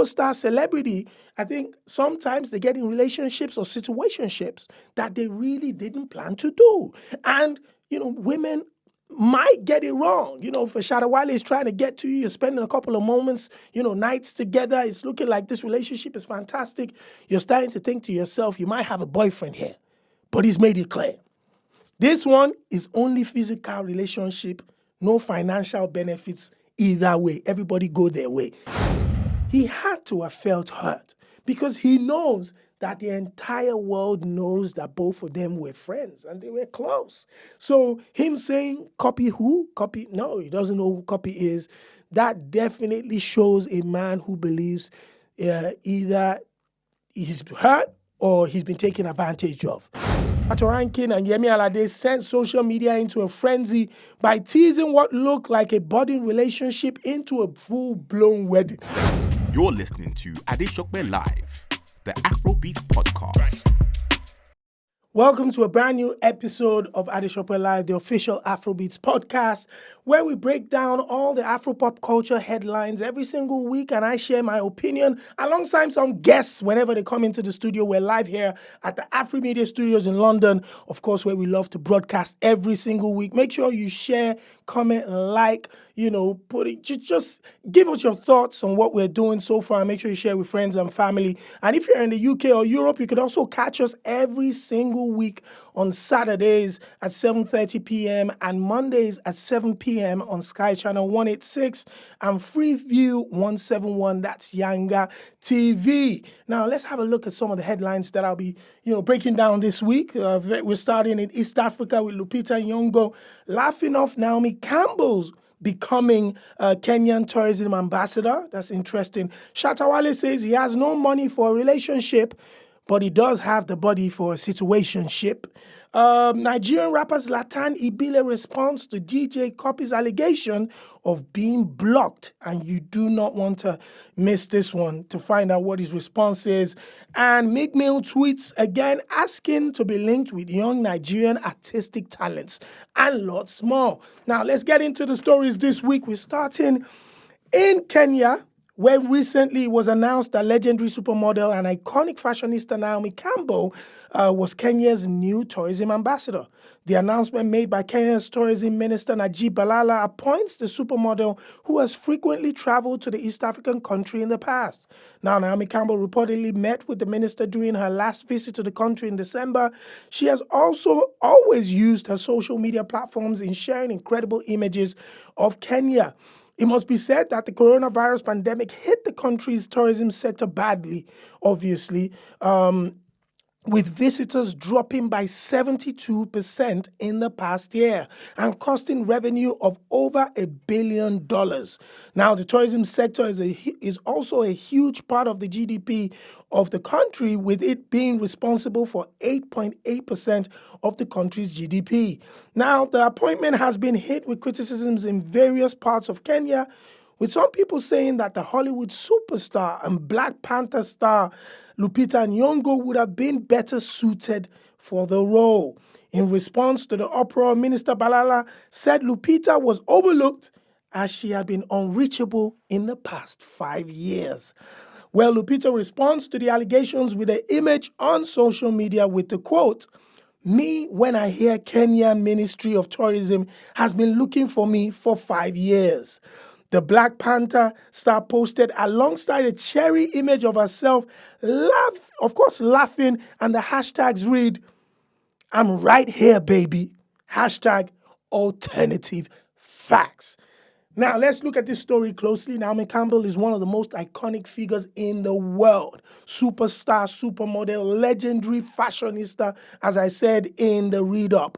superstar celebrity, I think sometimes they get in relationships or situationships that they really didn't plan to do. And, women might get it wrong. For Shatta Wale is trying to get to you. You're spending a couple of moments, nights together. It's looking like this relationship is fantastic. You're starting to think to yourself, you might have a boyfriend here, but he's made it clear. This one is only physical relationship, no financial benefits either way. Everybody go their way. He had to have felt hurt because he knows that the entire world knows that both of them were friends and they were close. So him saying, Cuppy who? Cuppy, no, he doesn't know who Cuppy is. That definitely shows a man who believes either he's hurt or he's been taken advantage of. Rankin and Yemi Alade sent social media into a frenzy by teasing what looked like a budding relationship into a full-blown wedding. You're listening to Adeshokbe Live, the Afrobeats Podcast. Welcome to a brand new episode of Adeshokbe Live, the official Afrobeats Podcast, where we break down all the Afropop culture headlines every single week, and I share my opinion alongside some guests whenever they come into the studio. We're live here at the Afromedia Studios in London, of course, where we love to broadcast every single week. Make sure you share, comment, like, just give us your thoughts on what we're doing so far. Make sure you share with friends and family. And if you're in the UK or Europe, you could also catch us every single week on Saturdays at 7:30 p.m. and Mondays at 7 p.m. on Sky Channel 186 and Freeview 171. That's Yanga TV. Now, let's have a look at some of the headlines that I'll be, breaking down this week. We're starting in East Africa with Lupita Nyong'o laughing off Naomi Campbell's becoming a Kenyan tourism ambassador. That's interesting. Shatta Wale says he has no money for a relationship, but he does have the body for a situationship. Nigerian rapper Zlatan Ibile responds to DJ Cuppy's allegation of being blocked, and you do not want to miss this one to find out what his response is. And Meek Mill tweets again asking to be linked with young Nigerian artistic talents and lots more. Now, let's get into the stories this week. We're starting in Kenya, where recently it was announced that legendary supermodel and iconic fashionista Naomi Campbell was Kenya's new tourism ambassador. The announcement made by Kenya's tourism minister Najib Balala appoints the supermodel who has frequently traveled to the East African country in the past. Now, Naomi Campbell reportedly met with the minister during her last visit to the country in December. She has also always used her social media platforms in sharing incredible images of Kenya. It must be said that the coronavirus pandemic hit the country's tourism sector badly, obviously, with visitors dropping by 72% in the past year and costing revenue of over $1 billion. Now, the tourism sector is also a huge part of the GDP of the country, with it being responsible for 8.8% of the country's GDP. Now, the appointment has been hit with criticisms in various parts of Kenya, with some people saying that the Hollywood superstar and Black Panther star Lupita Nyong'o would have been better suited for the role. In response to the uproar, Minister Balala said Lupita was overlooked as she had been unreachable in the past 5 years. Well, Lupita responds to the allegations with an image on social media with the quote, "Me, when I hear Kenya Ministry of Tourism has been looking for me for 5 years." The Black Panther star posted alongside a cherry image of herself, laughing, and the hashtags read, "I'm right here, baby." Hashtag alternative facts. Now, let's look at this story closely. Naomi Campbell is one of the most iconic figures in the world. Superstar, supermodel, legendary fashionista, as I said in the read-up.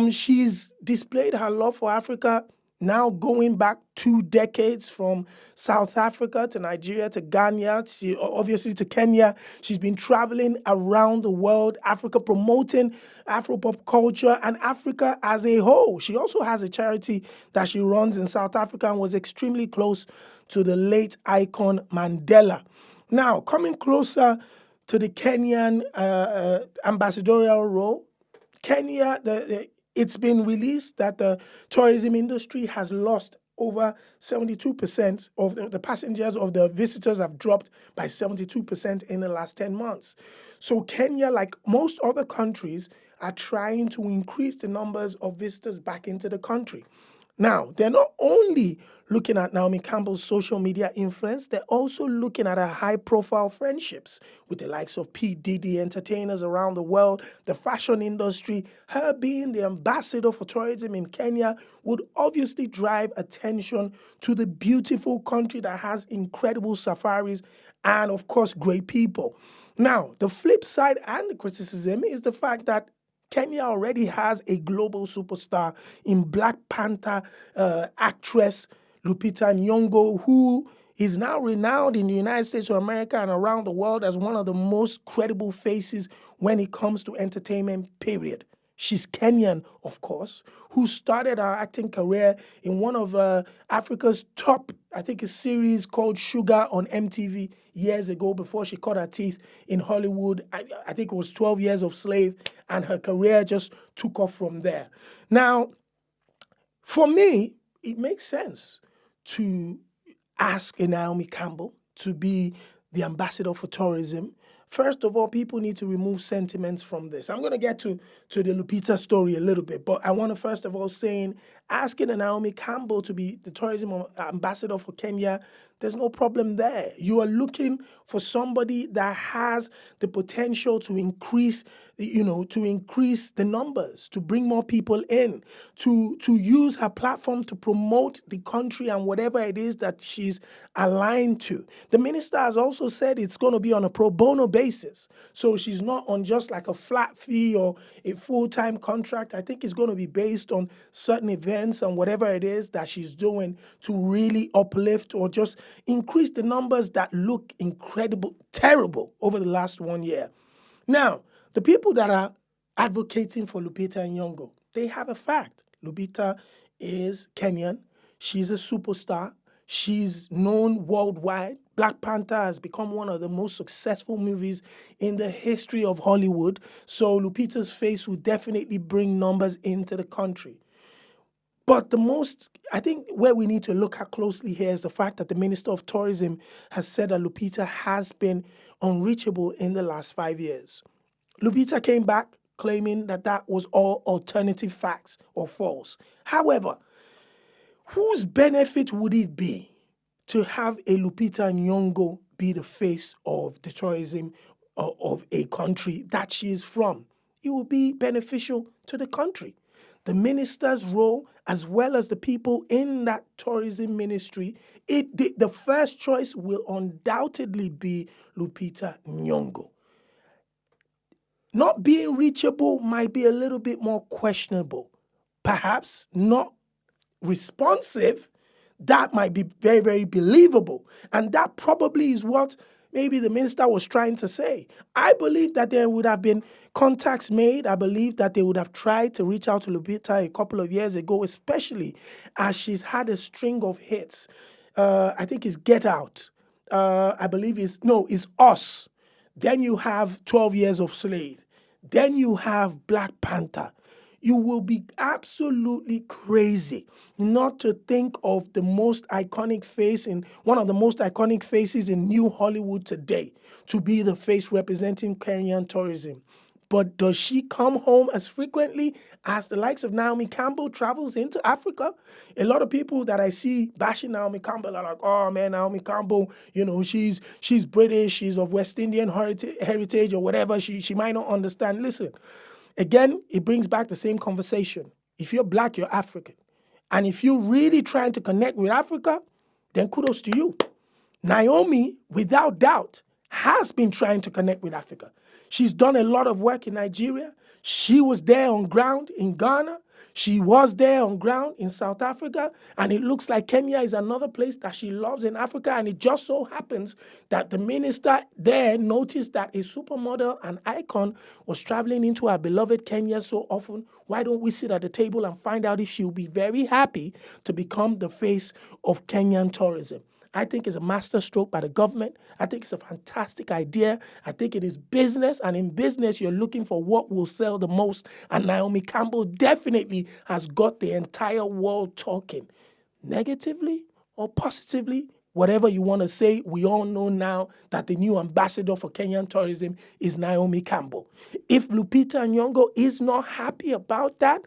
She's displayed her love for Africa now going back 2 decades, from South Africa to Nigeria to Ghana, obviously to Kenya. She's been traveling around the world, Africa, promoting Afropop culture and Africa as a whole. She also has a charity that she runs in South Africa and was extremely close to the late icon Mandela. Now, coming closer to the Kenyan ambassadorial role, Kenya, it's been released that the tourism industry has lost over 72% of the passengers of the visitors have dropped by 72% in the last 10 months. So Kenya, like most other countries, are trying to increase the numbers of visitors back into the country. Now, they're not only looking at Naomi Campbell's social media influence, they're also looking at her high profile friendships with the likes of P. Diddy, entertainers around the world, the fashion industry. Her being the ambassador for tourism in Kenya would obviously drive attention to the beautiful country that has incredible safaris and, of course, great people. Now, the flip side and the criticism is the fact that Kenya already has a global superstar in Black Panther actress Lupita Nyong'o, who is now renowned in the United States of America and around the world as one of the most credible faces when it comes to entertainment, period. She's Kenyan, of course, who started her acting career in one of Africa's top, I think, a series called Sugar on MTV years ago before she cut her teeth in Hollywood. I think it was 12 Years of Slave, and her career just took off from there. Now, for me, it makes sense to ask a Naomi Campbell to be the ambassador for tourism. First of all, people need to remove sentiments from this. I'm going to get to the Lupita story a little bit, but I want to first of all saying asking a Naomi Campbell to be the tourism ambassador for Kenya, there's no problem there. You are looking for somebody that has the potential to increase, to increase the numbers, to bring more people in, to use her platform to promote the country and whatever it is that she's aligned to. The minister has also said it's going to be on a pro bono basis. So she's not on just like a flat fee or a full-time contract. I think it's going to be based on certain events and whatever it is that she's doing to really uplift or just increase the numbers that look terrible over the last 1 year. Now, the people that are advocating for Lupita Nyong'o, they have a fact. Lupita is Kenyan. She's a superstar. She's known worldwide. Black Panther has become one of the most successful movies in the history of Hollywood. So Lupita's face will definitely bring numbers into the country. But I think where we need to look at closely here is the fact that the Minister of Tourism has said that Lupita has been unreachable in the last 5 years. Lupita came back claiming that was all alternative facts or false. However, whose benefit would it be to have a Lupita Nyong'o be the face of the tourism of a country that she is from? It will be beneficial to the country. The minister's role, as well as the people in that tourism ministry, the first choice will undoubtedly be Lupita Nyong'o. Not being reachable might be a little bit more questionable. Perhaps not responsive, that might be very, very believable. And that probably is what maybe the minister was trying to say. I believe that there would have been contacts made. I believe that they would have tried to reach out to Lupita a couple of years ago, especially as she's had a string of hits. I think it's Get Out. I believe it's Us. Then you have 12 Years of Slave. Then you have Black Panther. You will be absolutely crazy not to think of the most iconic face in one of the most iconic faces in New Hollywood today to be the face representing Kenyan tourism. But does she come home as frequently as the likes of Naomi Campbell travels into Africa? A lot of people that I see bashing Naomi Campbell are like, oh man, Naomi Campbell, she's British, she's of West Indian heritage or whatever. She might not understand. Listen, again, it brings back the same conversation. If you're black, you're African. And if you're really trying to connect with Africa, then kudos to you. Naomi, without doubt, has been trying to connect with Africa. She's done a lot of work in Nigeria. She was there on ground in Ghana. She was there on ground in South Africa. And it looks like Kenya is another place that she loves in Africa. And it just so happens that the minister there noticed that a supermodel and icon was traveling into our beloved Kenya so often. Why don't we sit at the table and find out if she'll be very happy to become the face of Kenyan tourism? I think it's a masterstroke by the government. I think it's a fantastic idea. I think it is business. And in business, you're looking for what will sell the most. And Naomi Campbell definitely has got the entire world talking. negatively or positively, whatever you want to say, we all know now that the new ambassador for Kenyan tourism is Naomi Campbell. If Lupita Nyong'o is not happy about that,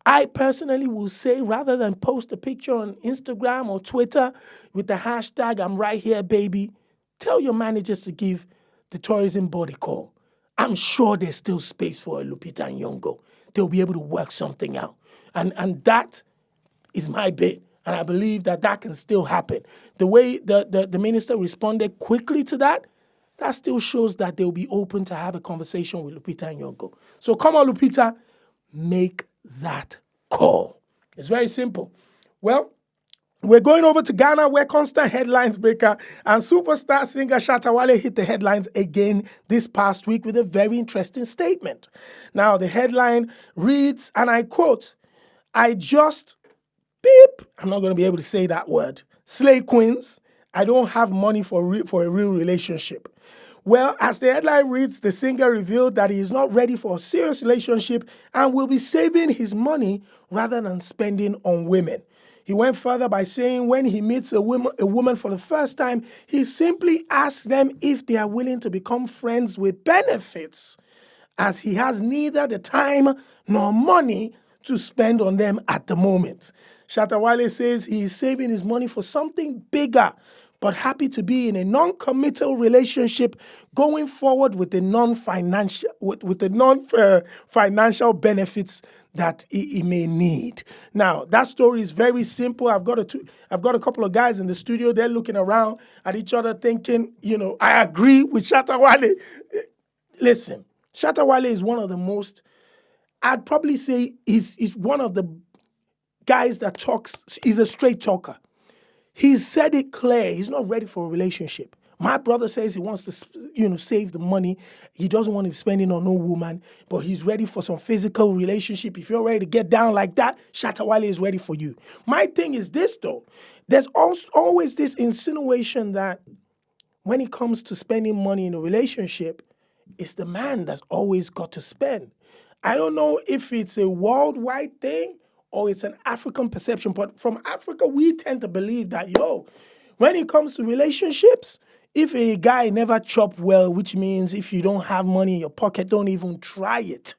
I personally will say, rather than post a picture on Instagram or Twitter with the hashtag I'm right here, baby, tell your managers to give the tourism board a call. I'm sure there's still space for a Lupita Nyong'o. They'll be able to work something out. And that is my bit. And I believe that that can still happen. The way the minister responded quickly to that, that still shows that they'll be open to have a conversation with Lupita Nyong'o. So come on, Lupita, make that call. It's very simple. Well, we're going over to Ghana, where constant headlines breaker and superstar singer Shatta Wale hit the headlines again this past week with a very interesting statement. Now, the headline reads, and I quote, "I just beep," I'm not going to be able to say that word, "slay queens. I don't have money for a real relationship." Well, as the headline reads, the singer revealed that he is not ready for a serious relationship and will be saving his money rather than spending on women. He went further by saying when he meets a woman for the first time, he simply asks them if they are willing to become friends with benefits, as he has neither the time nor money to spend on them at the moment. Shatta Wale says he is saving his money for something bigger, but happy to be in a non-committal relationship going forward with the non-financial benefits that he may need. Now, that story is very simple. I've got a couple of guys in the studio. They're looking around at each other thinking, I agree with Shatta Wale. Listen, Shatta Wale is one of the most, I'd probably say he's one of the guys that talks, he's a straight talker. He's said it clear. He's not ready for a relationship. My brother says he wants to, save the money. He doesn't want to be spending on no woman, but he's ready for some physical relationship. If you're ready to get down like that, Shatta Wale is ready for you. My thing is this, though. There's always this insinuation that when it comes to spending money in a relationship, it's the man that's always got to spend. I don't know if it's a worldwide thing or it's an African perception, but from Africa, we tend to believe that, when it comes to relationships, if a guy never chop well, which means if you don't have money in your pocket, don't even try it.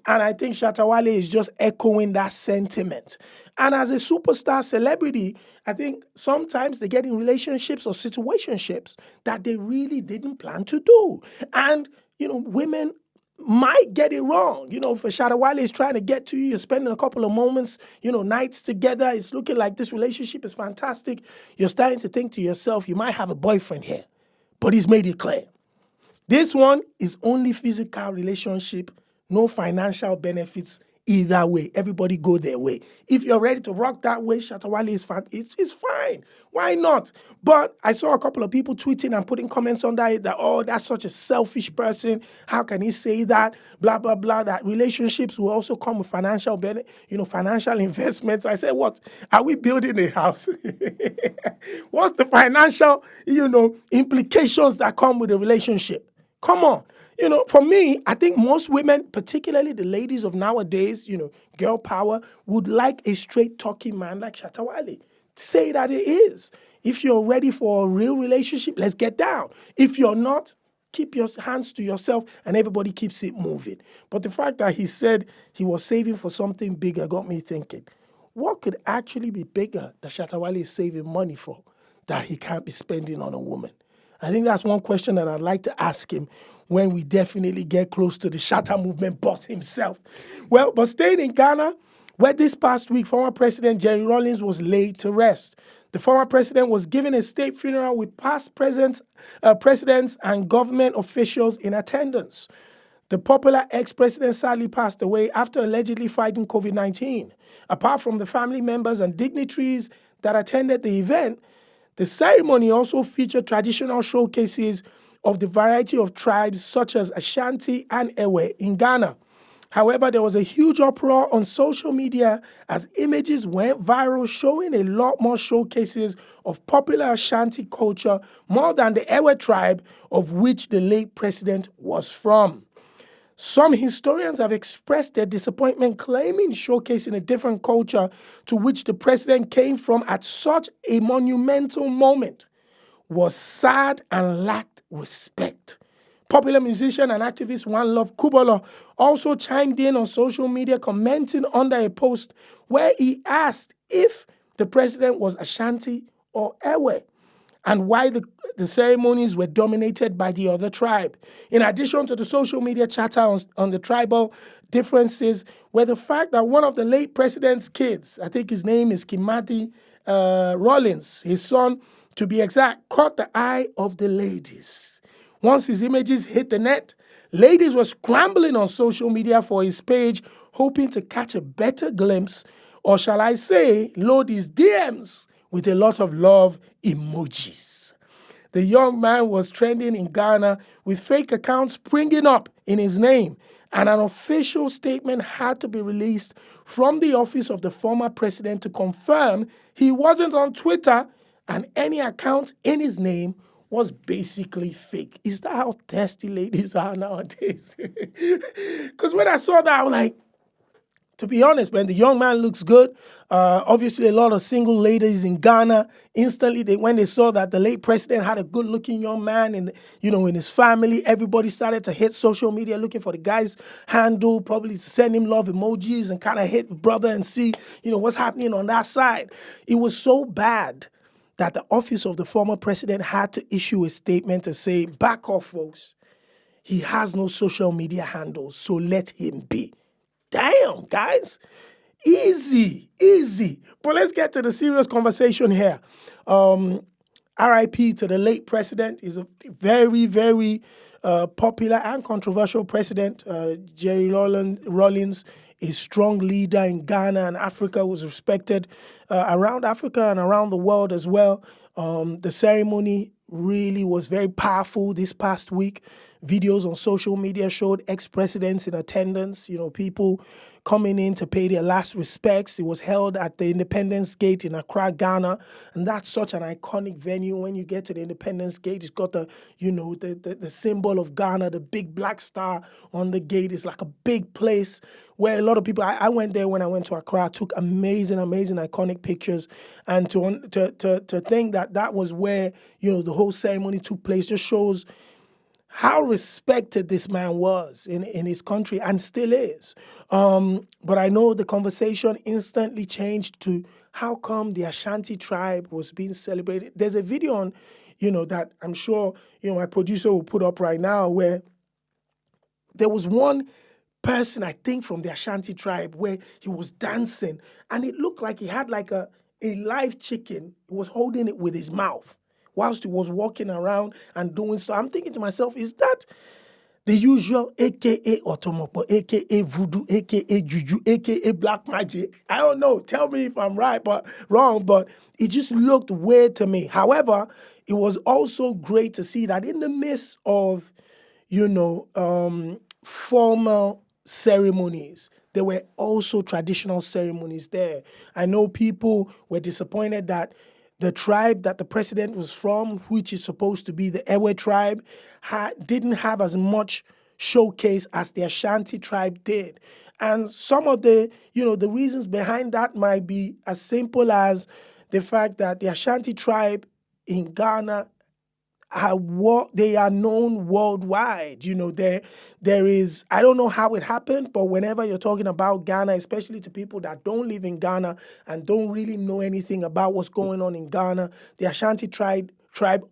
And I think Shatta Wale is just echoing that sentiment. And as a superstar celebrity, I think sometimes they get in relationships or situationships that they really didn't plan to do. And, women might get it wrong. If Shatta Wale is trying to get to you, you're spending a couple of moments, nights together. It's looking like this relationship is fantastic. You're starting to think to yourself, you might have a boyfriend here, but he's made it clear. This one is only physical relationship, no financial benefits either way. Everybody go their way. If you're ready to rock that way, Shatta Wale is fine. It's fine. Why not? But I saw a couple of people tweeting and putting comments on that, that's such a selfish person. How can he say that? Blah, blah, blah. That relationships will also come with financial financial investments. I said, what? Are we building a house? What's the financial, implications that come with a relationship? Come on. For me, I think most women, particularly the ladies of nowadays, girl power, would like a straight talking man like Shatta Wale. Say that it is. If you're ready for a real relationship, let's get down. If you're not, keep your hands to yourself and everybody keeps it moving. But the fact that he said he was saving for something bigger got me thinking, what could actually be bigger that Shatta Wale is saving money for that he can't be spending on a woman? I think that's one question that I'd like to ask him when we definitely get close to the Shatta movement boss himself. Well, but staying in Ghana, where this past week, former President Jerry Rawlings was laid to rest. The former president was given a state funeral with past presidents and government officials in attendance. The popular ex-president sadly passed away after allegedly fighting COVID-19. Apart from the family members and dignitaries that attended the event, the ceremony also featured traditional showcases of the variety of tribes such as Ashanti and Ewe in Ghana. However, there was a huge uproar on social media as images went viral showing a lot more showcases of popular Ashanti culture more than the Ewe tribe of which the late president was from. Some historians have expressed their disappointment, claiming showcasing a different culture to which the president came from at such a monumental moment was sad and lacked respect. Popular musician and activist One Love Kubala also chimed in on social media, commenting under a post where he asked if the president was Ashanti or Ewe and why the ceremonies were dominated by the other tribe. In addition to the social media chatter on the tribal differences, were the fact that one of the late president's kids, I think his name is Kimati Rollins, his son to be exact, caught the eye of the ladies. Once his images hit the net, ladies were scrambling on social media for his page, hoping to catch a better glimpse, or shall I say, load his DMs with a lot of love emojis. The young man was trending in Ghana with fake accounts springing up in his name, and an official statement had to be released from the office of the former president to confirm he wasn't on Twitter and any account in his name was basically fake. Is that how thirsty ladies are nowadays? Because when I saw that, I was like, to be honest, man, the young man looks good. Obviously, a lot of single ladies in Ghana instantly, when they saw that the late president had a good-looking young man, in his family, everybody started to hit social media looking for the guy's handle, probably to send him love emojis and kind of hit the brother and see, what's happening on that side. It was so bad that the office of the former president had to issue a statement to say, back off, folks. He has no social media handles, so let him be. Damn, guys. Easy. But let's get to the serious conversation here. RIP to the late president. He's a very, very popular and controversial president. Jerry Rawlings, a strong leader in Ghana and Africa, was respected around Africa and around the world as well. The ceremony really was very powerful this past week. Videos on social media showed ex-presidents in attendance, people coming in to pay their last respects. It was held at the Independence Gate in Accra, Ghana, and that's such an iconic venue. When you get to the Independence Gate, it's got the symbol of Ghana, the big black star on the gate. It's like a big place where a lot of people, I went there when I went to Accra, took amazing, iconic pictures, and to think that was where, the whole ceremony took place just shows how respected this man was in his country and still is. But I know the conversation instantly changed to how come the Ashanti tribe was being celebrated. There's a video on, that I'm sure, my producer will put up right now where there was one person, I think, from the Ashanti tribe where he was dancing and it looked like he had like a live chicken. He was holding it with his mouth whilst he was walking around and doing so. I'm thinking to myself, is that the usual AKA Otomopo, AKA Voodoo, AKA Juju, AKA Black Magic? I don't know. Tell me if I'm right, but wrong, but it just looked weird to me. However, it was also great to see that in the midst of, formal ceremonies, there were also traditional ceremonies there. I know people were disappointed that the tribe that the president was from, which is supposed to be the Ewe tribe, didn't have as much showcase as the Ashanti tribe did. And some of the reasons behind that might be as simple as the fact that the Ashanti tribe in Ghana they are known worldwide. There is, I don't know how it happened, but whenever you're talking about Ghana, especially to people that don't live in Ghana and don't really know anything about what's going on in Ghana, the Ashanti tribe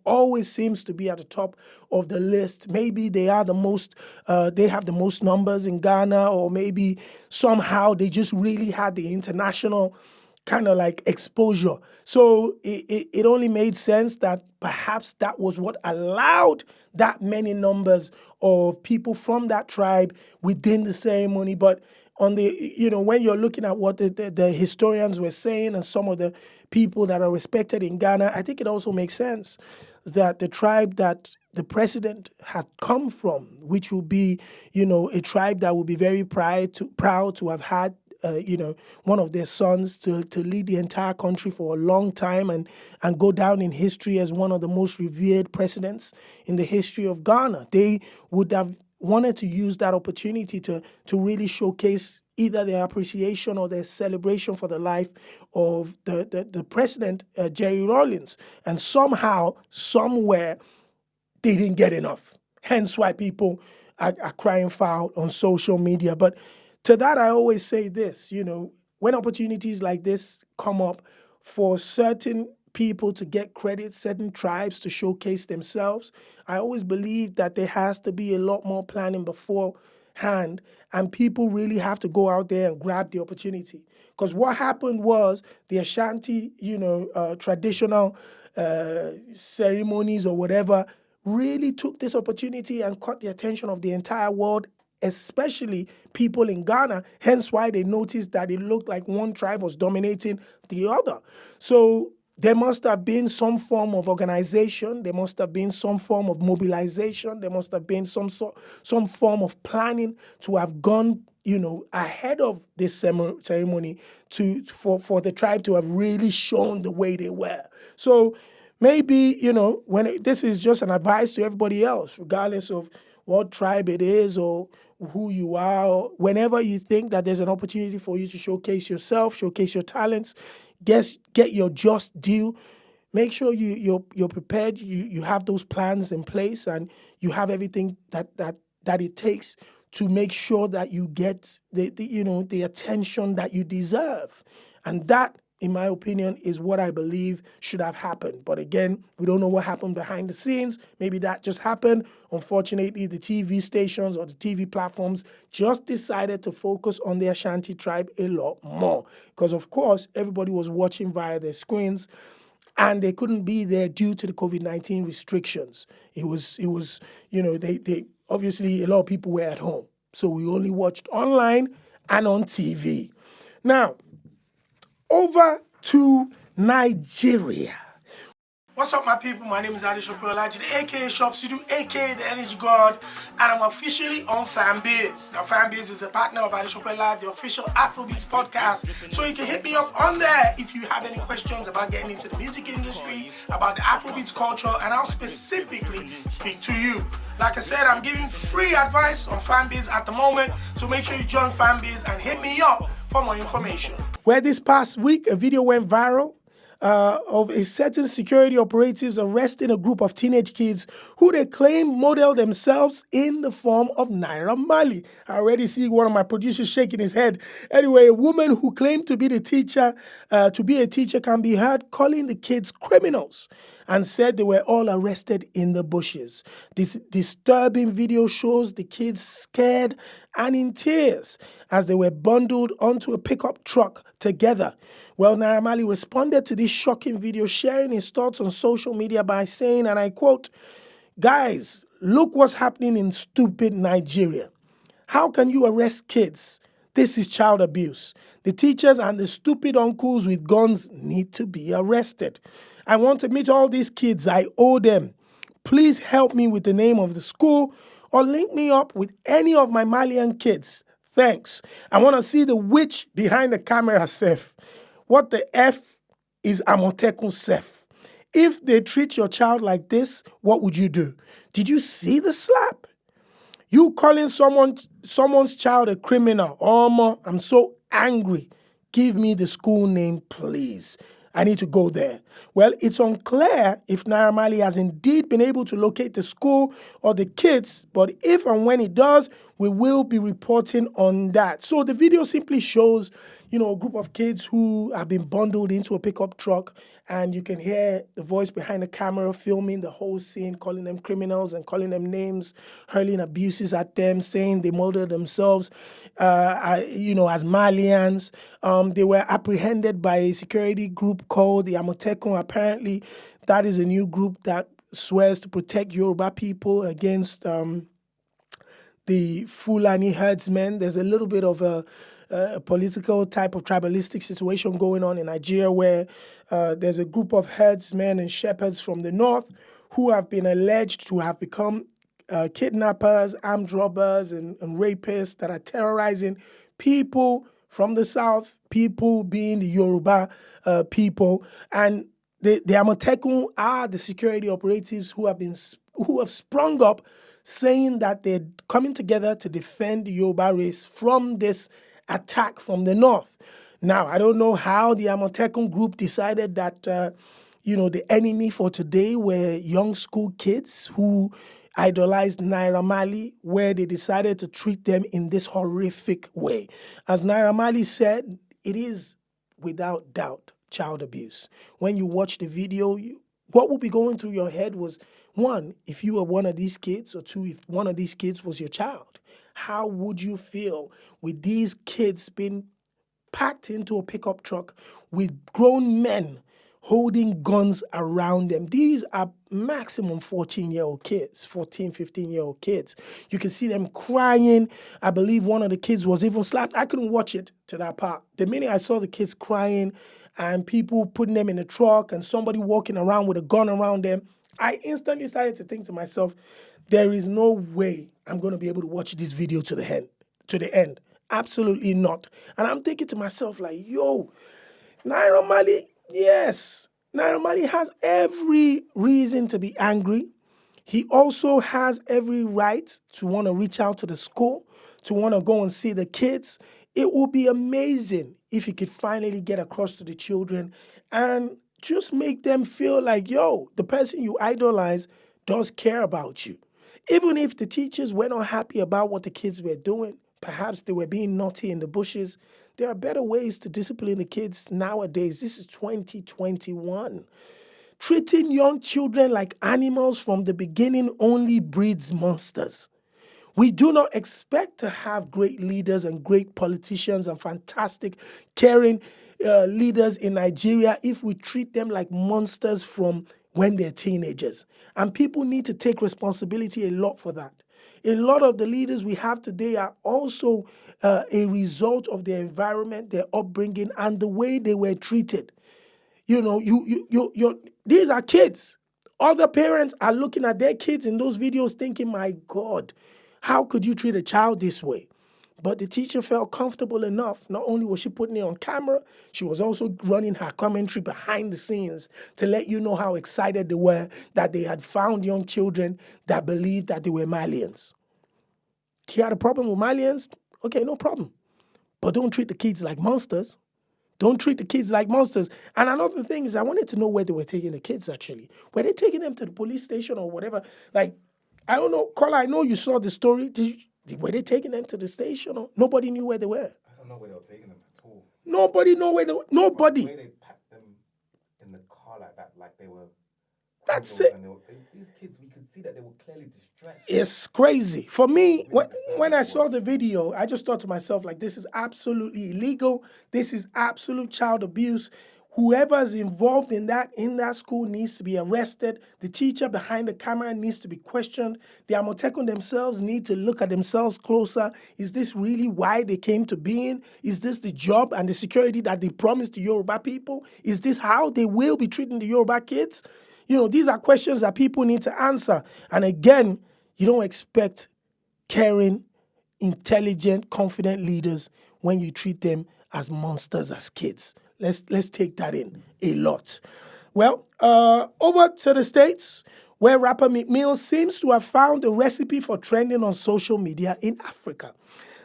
always seems to be at the top of the list. Maybe they are they have the most numbers in Ghana, or maybe somehow they just really had the international kind of like exposure. So it only made sense that perhaps that was what allowed that many numbers of people from that tribe within the ceremony. But on the, when you're looking at what the historians were saying and some of the people that are respected in Ghana, I think it also makes sense that the tribe that the president had come from, which will be, a tribe that will be very proud to have had one of their sons to lead the entire country for a long time and go down in history as one of the most revered presidents in the history of Ghana. They would have wanted to use that opportunity to really showcase either their appreciation or their celebration for the life of the president, Jerry Rawlings. And somehow, somewhere, they didn't get enough. Hence why people are crying foul on social media. But to that, I always say this, when opportunities like this come up for certain people to get credit, certain tribes to showcase themselves, I always believe that there has to be a lot more planning beforehand, and people really have to go out there and grab the opportunity. Because what happened was the Ashanti, traditional ceremonies or whatever really took this opportunity and caught the attention of the entire world, especially people in Ghana, hence why they noticed that it looked like one tribe was dominating the other. So there must have been some form of organization, there must have been some form of mobilization, there must have been some form of planning to have gone, ahead of this ceremony for the tribe to have really shown the way they were. So maybe, this is just an advice to everybody else, regardless of what tribe it is or who you are, or whenever you think that there's an opportunity for you to showcase yourself, showcase your talents, get your just due. Make sure you're prepared. You have those plans in place, and you have everything that it takes to make sure that you get the attention that you deserve. And that, in my opinion, is what I believe should have happened. But again, we don't know what happened behind the scenes. Maybe that just happened. Unfortunately, the TV stations or the TV platforms just decided to focus on the Ashanti tribe a lot more. Because, of course, everybody was watching via their screens, and they couldn't be there due to the COVID-19 restrictions. It was they obviously, a lot of people were at home. So we only watched online and on TV. Now, over to Nigeria. What's up, my people? My name is Shatta Wale, aka Shopsidu, aka the Energy God, and I'm officially on Fanbiz. Now, Fanbiz is a partner of Shatta Wale, the official Afrobeats podcast. So you can hit me up on there if you have any questions about getting into the music industry, about the Afrobeats culture, and I'll specifically speak to you. Like I said, I'm giving free advice on Fanbiz at the moment, so make sure you join Fanbiz and hit me up for more information. Where this past week, a video went viral of a certain security operatives arresting a group of teenage kids who they claim model themselves in the form of Naira Marley. I already see one of my producers shaking his head. Anyway, a woman who claimed to be a teacher can be heard calling the kids criminals and said they were all arrested in the bushes. This disturbing video shows the kids scared and in tears as they were bundled onto a pickup truck together. Well, Naira Marley responded to this shocking video, sharing his thoughts on social media by saying, and I quote, "Guys, look what's happening in stupid Nigeria. How can you arrest kids? This is child abuse. The teachers and the stupid uncles with guns need to be arrested. I want to meet all these kids. I owe them. Please help me with the name of the school or link me up with any of my Marlian kids. Thanks. I want to see the witch behind the camera, Seth. What the F is Amotekun Seth? If they treat your child like this, what would you do? Did you see the slap? You calling someone's child a criminal? Oh, I'm so angry. Give me the school name, please. I need to go there." Well, it's unclear if Naira Marley has indeed been able to locate the school or the kids, but if and when it does, we will be reporting on that. So the video simply shows, a group of kids who have been bundled into a pickup truck, and you can hear the voice behind the camera filming the whole scene, calling them criminals and calling them names, hurling abuses at them, saying they molded themselves, as Marlians. They were apprehended by a security group called the Amotekun. Apparently, that is a new group that swears to protect Yoruba people against the Fulani herdsmen. There's a little bit of a political type of tribalistic situation going on in Nigeria where there's a group of herdsmen and shepherds from the north who have been alleged to have become kidnappers, armed robbers, and rapists that are terrorizing people from the south, people being the Yoruba people. And the Amotekun are the security operatives who have sprung up saying that they're coming together to defend the Yoruba race from this attack from the north. Now, I don't know how the Amotekun group decided that, the enemy for today were young school kids who idolized Naira Marley, where they decided to treat them in this horrific way. As Naira Marley said, it is without doubt child abuse. When you watch the video, what will be going through your head was, one, if you were one of these kids, or two, if one of these kids was your child, how would you feel with these kids being packed into a pickup truck with grown men holding guns around them? These are maximum 14-year-old kids, 14, 15-year-old kids. You can see them crying. I believe one of the kids was even slapped. I couldn't watch it to that part. The minute I saw the kids crying and people putting them in the truck and somebody walking around with a gun around them, I instantly started to think to myself, there is no way I'm going to be able to watch this video to the end. Absolutely not. And I'm thinking to myself, like, yo, Naira Marley, yes, Naira Marley has every reason to be angry. He also has every right to want to reach out to the school, to want to go and see the kids. It would be amazing if he could finally get across to the children and just make them feel like, yo, the person you idolize does care about you. Even if the teachers were not happy about what the kids were doing, perhaps they were being naughty in the bushes, there are better ways to discipline the kids nowadays. This is 2021. Treating young children like animals from the beginning only breeds monsters. We do not expect to have great leaders and great politicians and fantastic, caring leaders in Nigeria if we treat them like monsters from when they're teenagers. And people need to take responsibility a lot for that. A lot of the leaders we have today are also a result of their environment, their upbringing, and the way they were treated. These are kids. Other parents are looking at their kids in those videos thinking, my God, how could you treat a child this way? But the teacher felt comfortable enough. Not only was she putting it on camera, she was also running her commentary behind the scenes to let you know how excited they were that they had found young children that believed that they were Marlians. She had a problem with Marlians? Okay, no problem. But don't treat the kids like monsters. Don't treat the kids like monsters. And another thing is, I wanted to know where they were taking the kids, actually. Were they taking them to the police station or whatever? Like, I don't know. Kola, I know you saw the story. Were they taking them to the station? Or nobody knew where they were? I don't know where they were taking them at all. Nobody knew where they were. Nobody. The way they packed them in the car like that, like they were... That's it. These kids, we could see that they were clearly distressed. It's crazy. For me, when I saw the video, I just thought to myself, like, this is absolutely illegal. This is absolute child abuse. Whoever's involved in that school needs to be arrested. The teacher behind the camera needs to be questioned. The Amotekun themselves need to look at themselves closer. Is this really why they came to being? Is this the job and the security that they promised the Yoruba people? Is this how they will be treating the Yoruba kids? These are questions that people need to answer. And again, you don't expect caring, intelligent, confident leaders when you treat them as monsters as kids. Let's take that in a lot. Well, over to the States, where rapper Meek Mill seems to have found a recipe for trending on social media in Africa.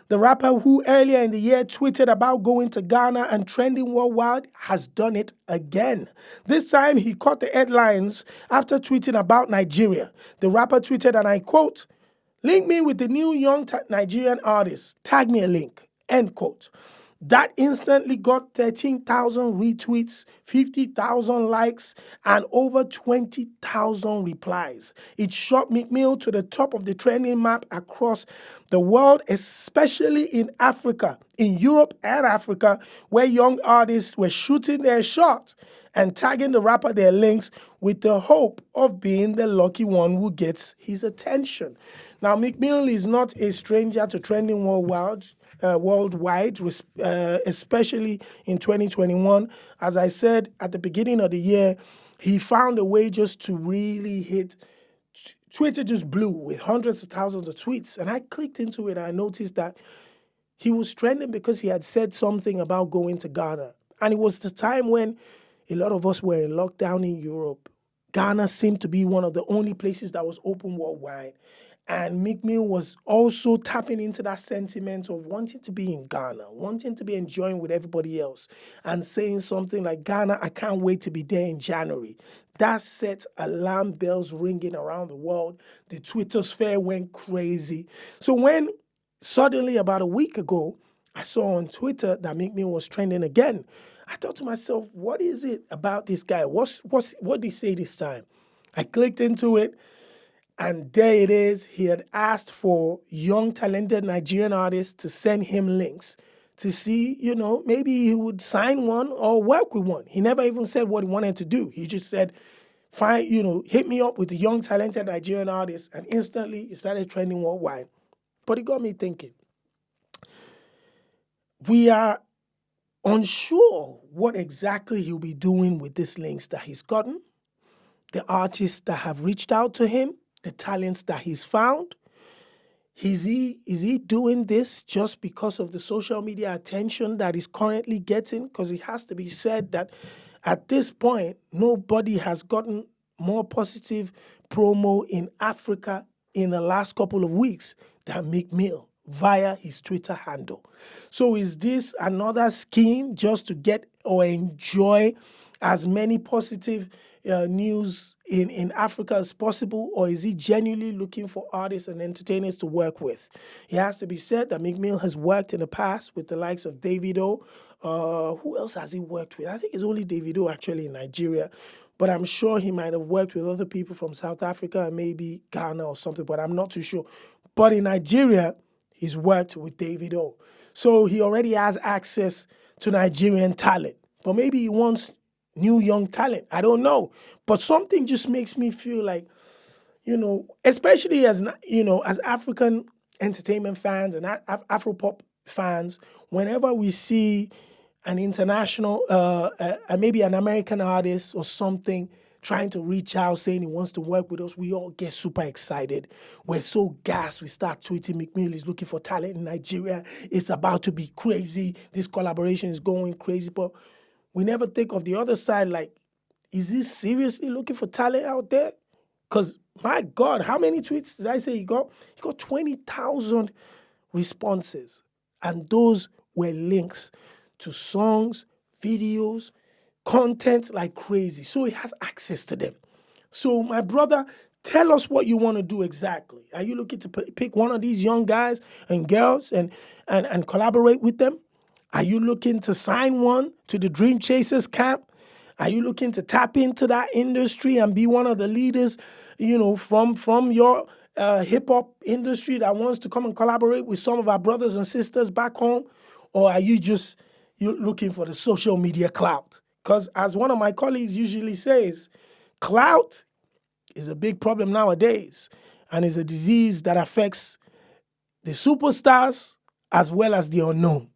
The rapper who earlier in the year tweeted about going to Ghana and trending worldwide has done it again. This time he caught the headlines after tweeting about Nigeria. The rapper tweeted, and I quote, "Link me with the new young Nigerian artist. Tag me a link." End quote. That instantly got 13,000 retweets, 50,000 likes, and over 20,000 replies. It shot Meek Mill to the top of the trending map across the world, especially in Africa, in Europe and Africa, where young artists were shooting their shot and tagging the rapper their links with the hope of being the lucky one who gets his attention. Now, Meek Mill is not a stranger to trending worldwide, especially in 2021. As I said at the beginning of the year, he found a way just to really hit. Twitter just blew with hundreds of thousands of tweets. And I clicked into it and I noticed that he was trending because he had said something about going to Ghana. And it was the time when a lot of us were in lockdown in Europe. Ghana seemed to be one of the only places that was open worldwide. And Meek Mill was also tapping into that sentiment of wanting to be in Ghana, wanting to be enjoying with everybody else, and saying something like, Ghana, I can't wait to be there in January. That set alarm bells ringing around the world. The Twitter sphere went crazy. So when suddenly about a week ago, I saw on Twitter that Meek Mill was trending again, I thought to myself, what is it about this guy? What did he say this time? I clicked into it. And there it is. He had asked for young, talented Nigerian artists to send him links to see, maybe he would sign one or work with one. He never even said what he wanted to do. He just said, fine, hit me up with the young, talented Nigerian artists. And instantly, it started trending worldwide. But it got me thinking. We are unsure what exactly he'll be doing with these links that he's gotten, the artists that have reached out to him, the talents that he's found. Is he doing this just because of the social media attention that he's currently getting? Because it has to be said that at this point, nobody has gotten more positive promo in Africa in the last couple of weeks than Meek Mill via his Twitter handle. So is this another scheme just to get or enjoy as many positive news in Africa as possible, or is he genuinely looking for artists and entertainers to work with? It has to be said that Meek Mill has worked in the past with the likes of Davido. Who else has he worked with? I think it's only Davido actually in Nigeria, but I'm sure he might have worked with other people from South Africa and maybe Ghana or something, but I'm not too sure. But in Nigeria, he's worked with Davido. So he already has access to Nigerian talent, but maybe he wants new young talent. I don't know. But something just makes me feel like, especially as African entertainment fans and Afropop fans, whenever we see an international, maybe an American artist or something trying to reach out, saying he wants to work with us, we all get super excited. We're so gassed. We start tweeting, Meek Mill is looking for talent in Nigeria. It's about to be crazy. This collaboration is going crazy. But we never think of the other side, like, is he seriously looking for talent out there? Because, my God, how many tweets did I say he got? He got 20,000 responses. And those were links to songs, videos, content like crazy. So he has access to them. So, my brother, tell us what you want to do exactly. Are you looking to pick one of these young guys and girls and collaborate with them? Are you looking to sign one to the Dream Chasers camp? Are you looking to tap into that industry and be one of the leaders, from your hip-hop industry that wants to come and collaborate with some of our brothers and sisters back home? Or are you just looking for the social media clout? Because as one of my colleagues usually says, clout is a big problem nowadays and is a disease that affects the superstars as well as the unknown.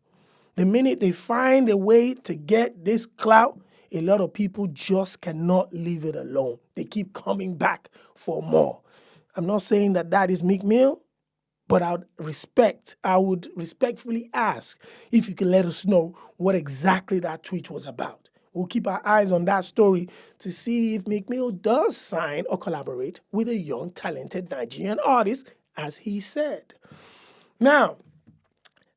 The minute they find a way to get this clout, a lot of people just cannot leave it alone. They keep coming back for more. I'm not saying that is Meek Mill, but I would respectfully ask if you can let us know what exactly that tweet was about. We'll keep our eyes on that story to see if Meek Mill does sign or collaborate with a young, talented Nigerian artist, as he said. Now,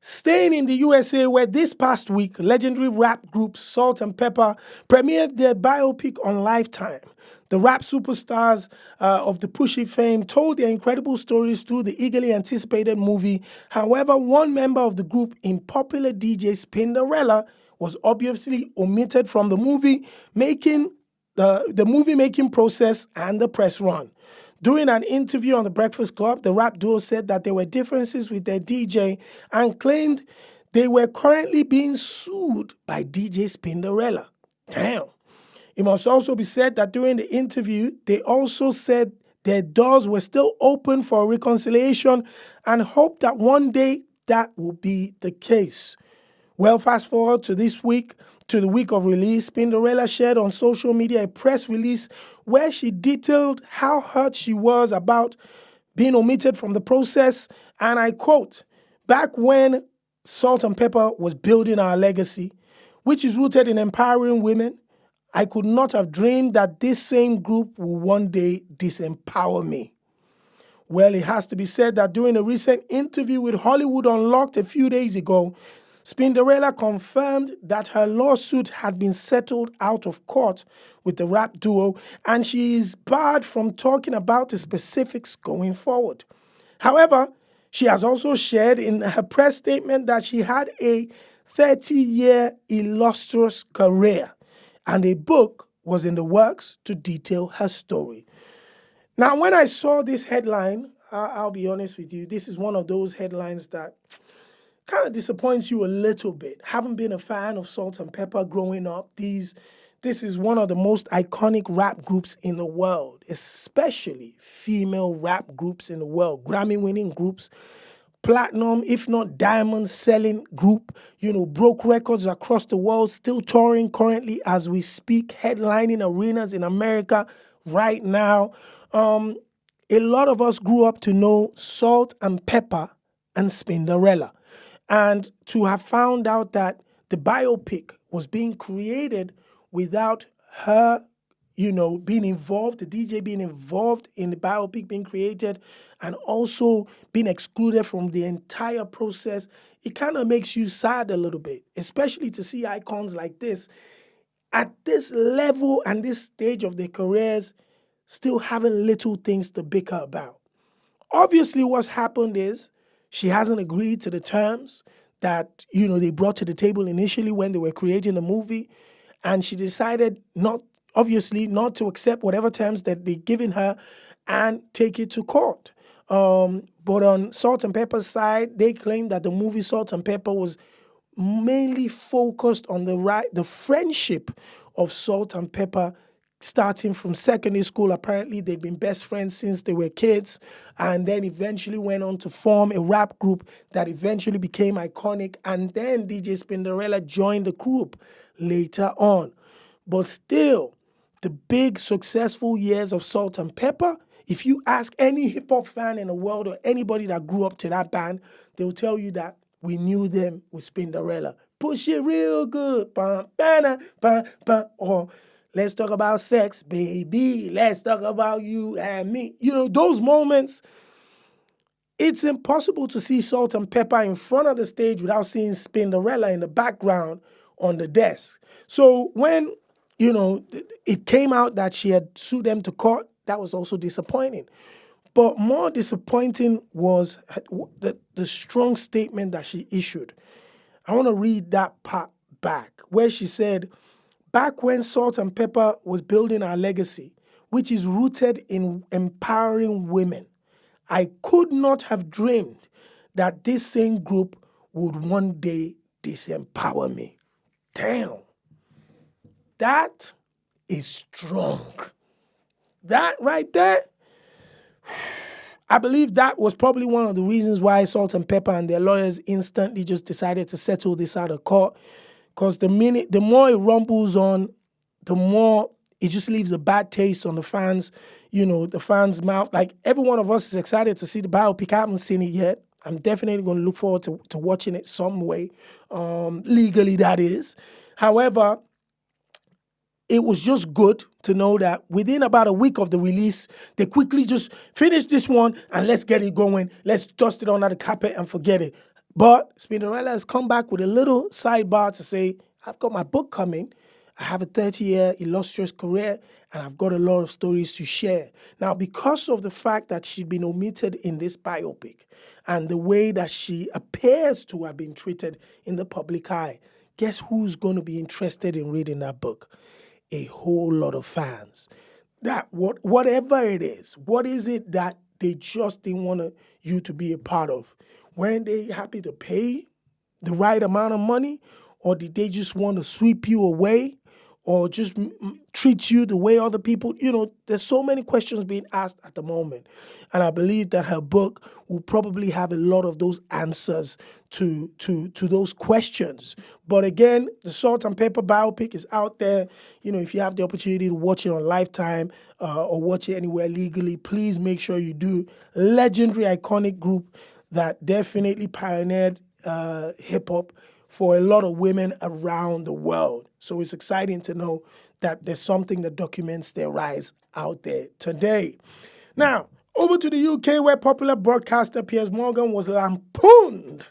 staying in the USA, where this past week, legendary rap group Salt and Pepper premiered their biopic on Lifetime. The rap superstars of the Pushy fame told their incredible stories through the eagerly anticipated movie. However, one member of the group in popular DJ Spinderella was obviously omitted from the movie, making the movie-making process and the press run. During an interview on The Breakfast Club, the rap duo said that there were differences with their DJ and claimed they were currently being sued by DJ Spinderella. Damn. It must also be said that during the interview, they also said their doors were still open for reconciliation and hoped that one day that will be the case. Well, fast forward to this week, to the week of release, Spinderella shared on social media a press release where she detailed how hurt she was about being omitted from the process. And I quote, "Back when Salt and Pepper was building our legacy, which is rooted in empowering women, I could not have dreamed that this same group will one day disempower me. Well, it has to be said that during a recent interview with Hollywood Unlocked a few days ago, Spinderella confirmed that her lawsuit had been settled out of court with the rap duo, and she is barred from talking about the specifics going forward. However, she has also shared in her press statement that she had a 30-year illustrious career, and a book was in the works to detail her story. Now, when I saw this headline, I'll be honest with you, this is one of those headlines that kind of disappoints you a little bit. Haven't been a fan of Salt and Pepper growing up. This is one of the most iconic rap groups in the world, especially female rap groups in the world, Grammy-winning groups, platinum, if not diamond selling group, broke records across the world, still touring currently as we speak, headlining arenas in America right now. A lot of us grew up to know Salt and Pepper and Spinderella. And to have found out that the biopic was being created without her, being involved, the DJ being involved in the biopic being created and also being excluded from the entire process, it kind of makes you sad a little bit, especially to see icons like this at this level and this stage of their careers still having little things to bicker about. Obviously, what's happened is she hasn't agreed to the terms that, they brought to the table initially when they were creating the movie. And she decided not to accept whatever terms that they've given her and take it to court. But on Salt and Pepper's side, they claim that the movie Salt and Pepper was mainly focused on the friendship of Salt and Pepper starting from secondary school. Apparently, they've been best friends since they were kids, and then eventually went on to form a rap group that eventually became iconic, and then DJ Spinderella joined the group later on. But still, the big successful years of Salt and Pepper, if you ask any hip-hop fan in the world or anybody that grew up to that band, they'll tell you that we knew them with Spinderella. Push it real good. Bum, ba-na, bum, bum. Or let's talk about sex, baby. Let's talk about you and me. Those moments, it's impossible to see Salt and Pepper in front of the stage without seeing Spinderella in the background on the desk. So when, it came out that she had sued them to court, that was also disappointing. But more disappointing was the strong statement that she issued. I want to read that part back, where she said, "Back when Salt and Pepper was building our legacy, which is rooted in empowering women, I could not have dreamed that this same group would one day disempower me." Damn. That is strong. That right there, I believe that was probably one of the reasons why Salt and Pepper and their lawyers instantly just decided to settle this out of court. Because the more it rumbles on, the more it just leaves a bad taste on the fans, the fans' mouth. Like, every one of us is excited to see the biopic. I haven't seen it yet. I'm definitely going to look forward to watching it some way, legally that is. However, it was just good to know that within about a week of the release, they quickly just finished this one and let's get it going. Let's dust it under the carpet and forget it. But Spinderella has come back with a little sidebar to say, I've got my book coming. I have a 30-year illustrious career, and I've got a lot of stories to share. Now, because of the fact that she'd been omitted in this biopic and the way that she appears to have been treated in the public eye, guess who's going to be interested in reading that book? A whole lot of fans. That whatever it is, what is it that they just didn't want you to be a part of? Weren't they happy to pay the right amount of money? Or did they just want to sweep you away? Or just treat you the way other people, there's so many questions being asked at the moment. And I believe that her book will probably have a lot of those answers to those questions. But again, the Salt and Pepper biopic is out there. If you have the opportunity to watch it on Lifetime or watch it anywhere legally, please make sure you do. Legendary, iconic group that definitely pioneered hip-hop for a lot of women around the world. So it's exciting to know that there's something that documents their rise out there today. Now, over to the UK, where popular broadcaster Piers Morgan was lampooned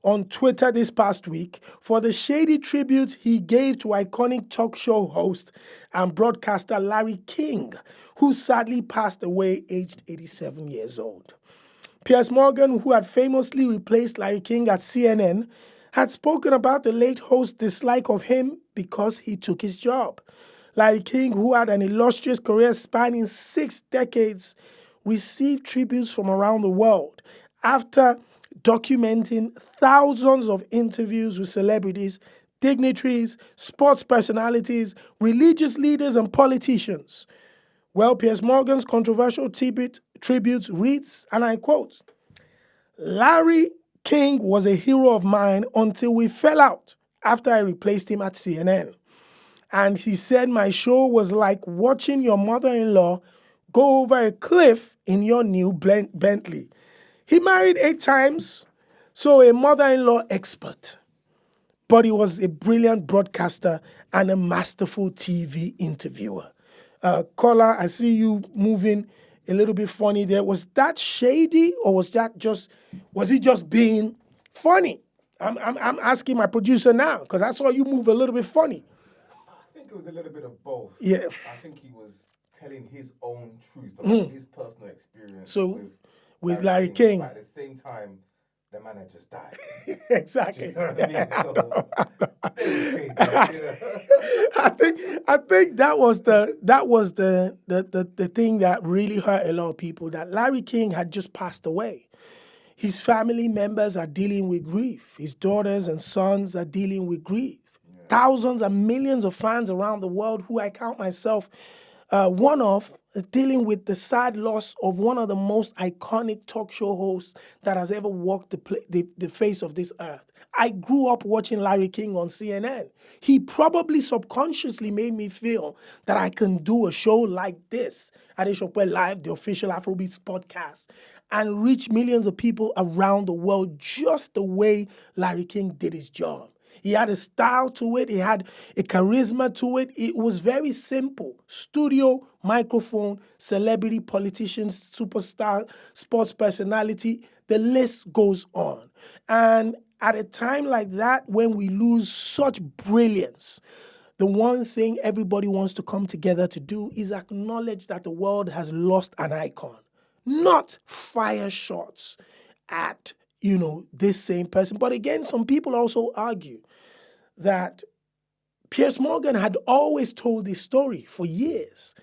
on Twitter this past week for the shady tribute he gave to iconic talk show host and broadcaster Larry King, who sadly passed away aged 87 years old. Piers Morgan, who had famously replaced Larry King at CNN, had spoken about the late host's dislike of him because he took his job. Larry King, who had an illustrious career spanning 6 decades, received tributes from around the world after documenting thousands of interviews with celebrities, dignitaries, sports personalities, religious leaders, and politicians. Well, Piers Morgan's controversial tribute reads, and I quote, "Larry King was a hero of mine until we fell out after I replaced him at CNN. And he said my show was like watching your mother-in-law go over a cliff in your new Bentley. He married 8 times, so a mother-in-law expert. But he was a brilliant broadcaster and a masterful TV interviewer." Caller, I see you moving a little bit funny there. Was that shady, or was he just being funny? I'm asking my producer now, because I saw you move a little bit funny. I think it was a little bit of both. Yeah. I think he was telling his own truth about his personal experience So, with Larry King. But at the same time, the man had just died. Exactly. Do you know what I mean? So, I think that was the thing that really hurt a lot of people, that Larry King had just passed away. His family members are dealing with grief. His daughters and sons are dealing with grief. Yeah. Thousands and millions of fans around the world, who I count myself one of, dealing with the sad loss of one of the most iconic talk show hosts that has ever walked the face of this earth. I grew up watching Larry King on CNN. He probably subconsciously made me feel that I can do a show like this, Adeshope Live, the official Afrobeats podcast, and reach millions of people around the world just the way Larry King did his job. He had a style to it. He had a charisma to it. It was very simple. Studio, microphone, celebrity, politicians, superstar, sports personality. The list goes on. And at a time like that, when we lose such brilliance, the one thing everybody wants to come together to do is acknowledge that the world has lost an icon, not fire shots at this same person. But again, some people also argue that Piers Morgan had always told this story for years,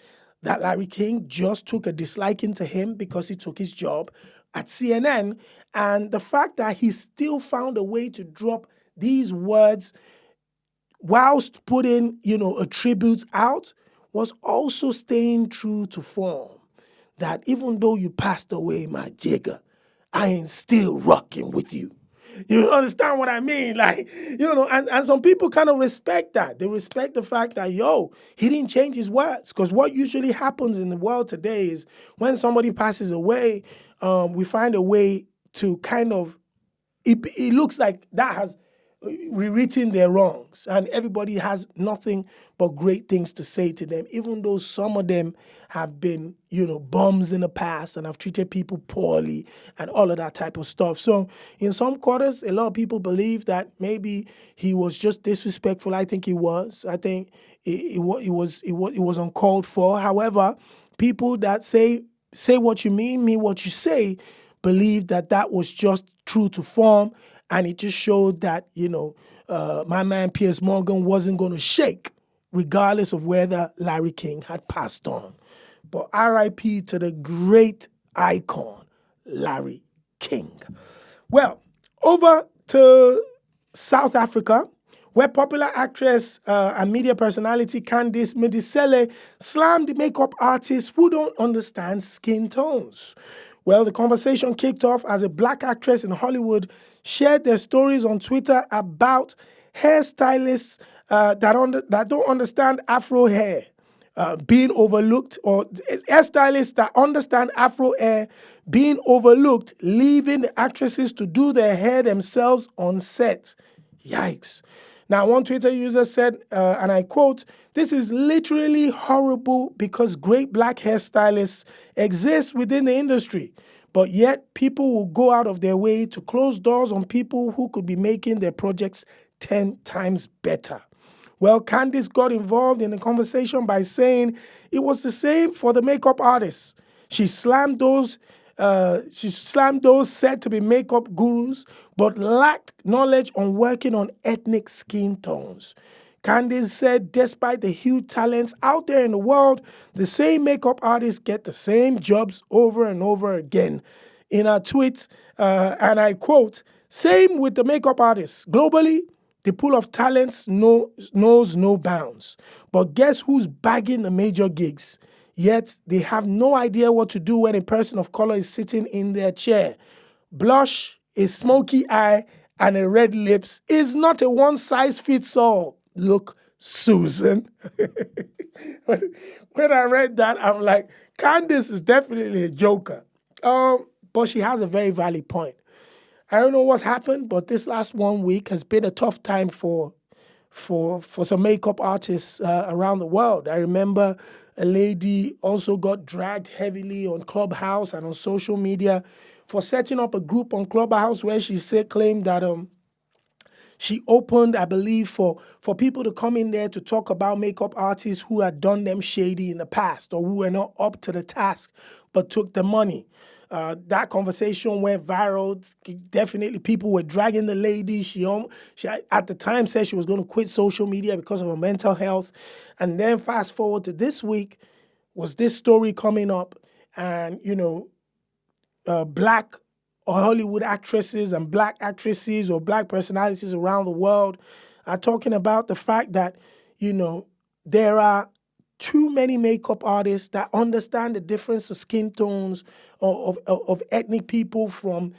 that Larry King just took a disliking to him because he took his job at CNN. And the fact that he still found a way to drop these words whilst putting, a tribute out, was also staying true to form. That even though you passed away, my jigger, I ain't still rocking with you. You understand what I mean? And some people kind of respect that. They respect the fact that, he didn't change his words. Because what usually happens in the world today is when somebody passes away, we find a way to kind of, it looks like that has rewritten their wrongs, and everybody has nothing but great things to say to them, even though some of them have been, bums in the past and have treated people poorly and all of that type of stuff. So in some quarters, a lot of people believe that maybe he was just disrespectful. I think he was. I think it was uncalled for. However, people that say what you mean what you say, believe that was just true to form. And it just showed that, my man Piers Morgan wasn't going to shake, regardless of whether Larry King had passed on. But R.I.P. to the great icon, Larry King. Well, over to South Africa, where popular actress and media personality Candice Medisele slammed makeup artists who don't understand skin tones. Well, the conversation kicked off as a black actress in Hollywood shared their stories on Twitter about hairstylists that don't understand Afro hair being overlooked, or hairstylists that understand Afro hair being overlooked, leaving the actresses to do their hair themselves on set. Yikes. Now, one Twitter user said, and I quote, "This is literally horrible because great black hairstylists exist within the industry, but yet people will go out of their way to close doors on people who could be making their projects 10 times better." Well, Candice got involved in the conversation by saying it was the same for the makeup artists. She slammed those said to be makeup gurus, but lacked knowledge on working on ethnic skin tones. Candice said, despite the huge talents out there in the world, the same makeup artists get the same jobs over and over again. In her tweet, and I quote, "Same with the makeup artists. Globally, the pool of talents knows no bounds. But guess who's bagging the major gigs? Yet they have no idea what to do when a person of color is sitting in their chair. Blush, a smoky eye, and a red lips is not a one-size-fits-all. Look, Susan." When I read that, I'm like, Candice is definitely a joker. But she has a very valid point. I don't know what's happened, but this last 1 week has been a tough time for some makeup artists around the world. I remember a lady also got dragged heavily on Clubhouse and on social media for setting up a group on Clubhouse where she claimed that she opened, I believe, for people to come in there to talk about makeup artists who had done them shady in the past or who were not up to the task but took the money. That conversation went viral. Definitely, people were dragging the lady. She at the time said she was going to quit social media because of her mental health. And then fast forward to this week, was this story coming up, and black Hollywood actresses and black actresses or black personalities around the world are talking about the fact that there are too many makeup artists that understand the difference of skin tones of ethnic people from,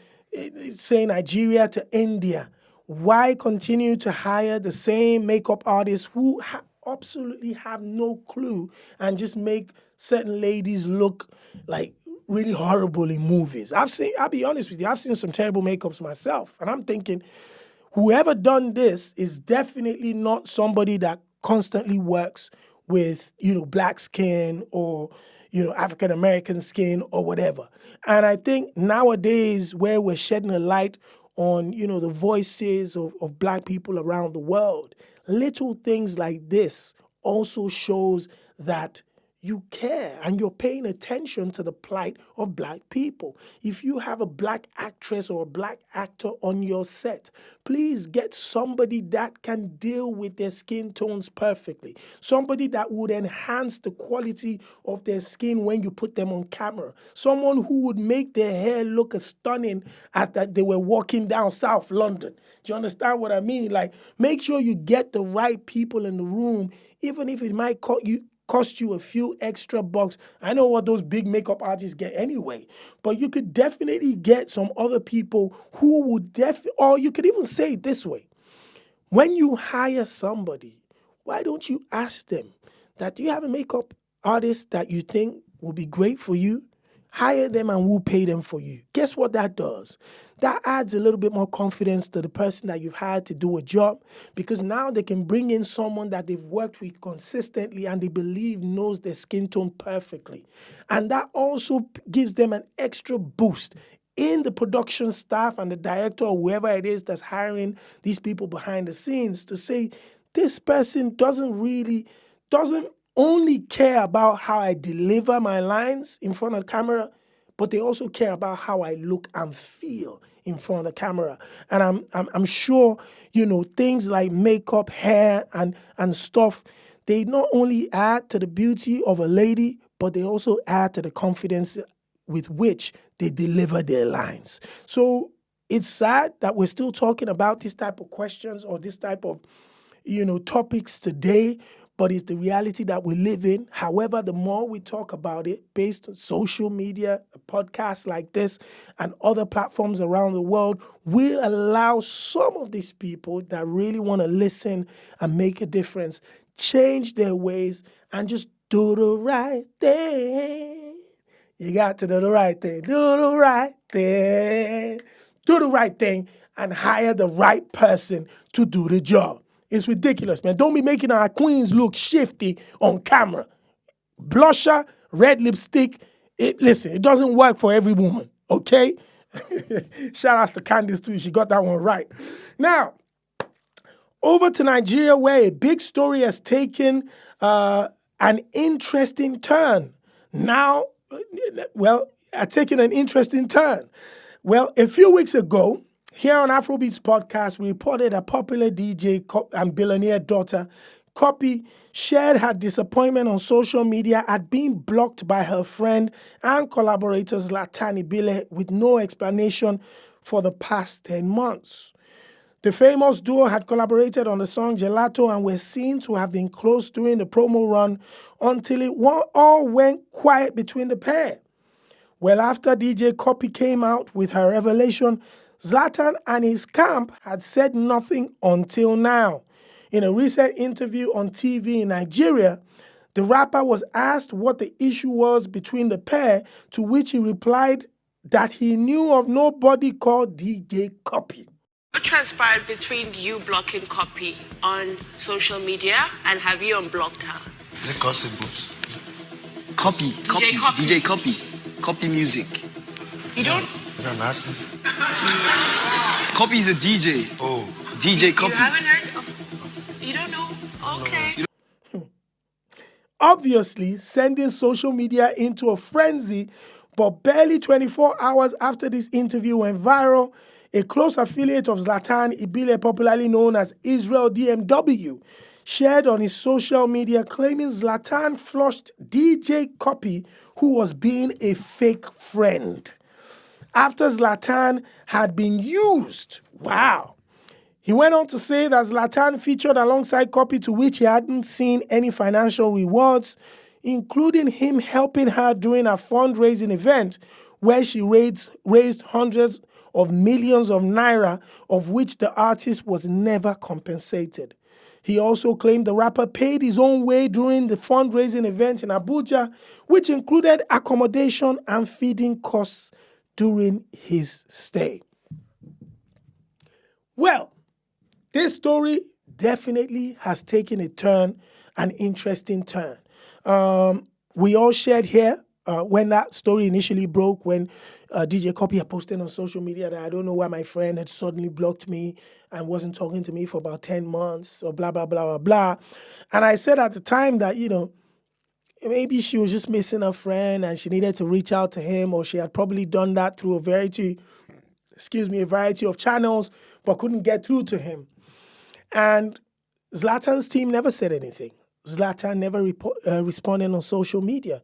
say, Nigeria to India. Why continue to hire the same makeup artists who absolutely have no clue and just make certain ladies look like really horrible in movies? I'll be honest with you, I've seen some terrible makeups myself, and I'm thinking, whoever done this is definitely not somebody that constantly works with, black skin or, African American skin or whatever. And I think nowadays, where we're shedding a light on, the voices of black people around the world, little things like this also shows that you care and you're paying attention to the plight of black people. If you have a black actress or a black actor on your set, please get somebody that can deal with their skin tones perfectly. Somebody that would enhance the quality of their skin when you put them on camera. Someone who would make their hair look as stunning as that they were walking down South London. Do you understand what I mean? Like, make sure you get the right people in the room, even if it might cost you a few extra bucks. I know what those big makeup artists get anyway, but you could definitely get some other people who would or you could even say it this way. When you hire somebody, why don't you ask them that, do you have a makeup artist that you think will be great for you? Hire them and we'll pay them for you. Guess what that does? That adds a little bit more confidence to the person that you've hired to do a job, because now they can bring in someone that they've worked with consistently and they believe knows their skin tone perfectly. And that also gives them an extra boost in the production staff and the director or whoever it is that's hiring these people behind the scenes to say, this person doesn't only care about how I deliver my lines in front of the camera, but they also care about how I look and feel in front of the camera. And I'm sure, things like makeup, hair, and stuff, they not only add to the beauty of a lady, but they also add to the confidence with which they deliver their lines. So it's sad that we're still talking about this type of questions or this type of, topics today, but it's the reality that we live in. However, the more we talk about it based on social media, podcasts like this, and other platforms around the world, will allow some of these people that really want to listen and make a difference, change their ways, and just do the right thing. You got to do the right thing. Do the right thing. Do the right thing and hire the right person to do the job. It's ridiculous, man. Don't be making our queens look shifty on camera. Blusher, red lipstick. Listen, it doesn't work for every woman, okay? Shout out to Candice too. She got that one right. Now, over to Nigeria, where a big story has taken an interesting turn. Now, taken an interesting turn. Well, a few weeks ago, here on Afrobeats Podcast, we reported a popular DJ and billionaire daughter, Cuppy, shared her disappointment on social media at being blocked by her friend and collaborator Zlatan with no explanation for the past 10 months. The famous duo had collaborated on the song Gelato and were seen to have been close during the promo run until it all went quiet between the pair. Well, after DJ Cuppy came out with her revelation, Zlatan and his camp had said nothing until now. In a recent interview on TV in Nigeria, the rapper was asked what the issue was between the pair, to which he replied that he knew of nobody called DJ Cuppy. What transpired between you blocking Cuppy on social media and have you unblocked her? Is it gossip, boobs? Cuppy, DJ Cuppy, Cuppy music. You don't? Is that an artist? Cuppy's a DJ. Oh. DJ Cuppy. You haven't heard of... You don't know? Okay. Obviously, sending social media into a frenzy, but barely 24 hours after this interview went viral, a close affiliate of Zlatan, Ibile, popularly known as Israel DMW, shared on his social media claiming Zlatan flushed DJ Cuppy, who was being a fake friend. After Zlatan had been used. Wow. He went on to say that Zlatan featured alongside Cuppy, to which he hadn't seen any financial rewards, including him helping her during a fundraising event where she raised hundreds of millions of naira, of which the artist was never compensated. He also claimed the rapper paid his own way during the fundraising event in Abuja, which included accommodation and feeding costs during his stay. Well, this story definitely has taken an interesting turn. We all shared here when that story initially broke, when DJ Cuppy had posted on social media that I don't know why my friend had suddenly blocked me and wasn't talking to me for about 10 months or blah, blah, blah, blah, blah. And I said at the time that, maybe she was just missing a friend and she needed to reach out to him, or she had probably done that through a variety of channels, but couldn't get through to him. And Zlatan's team never said anything. Zlatan never responded on social media.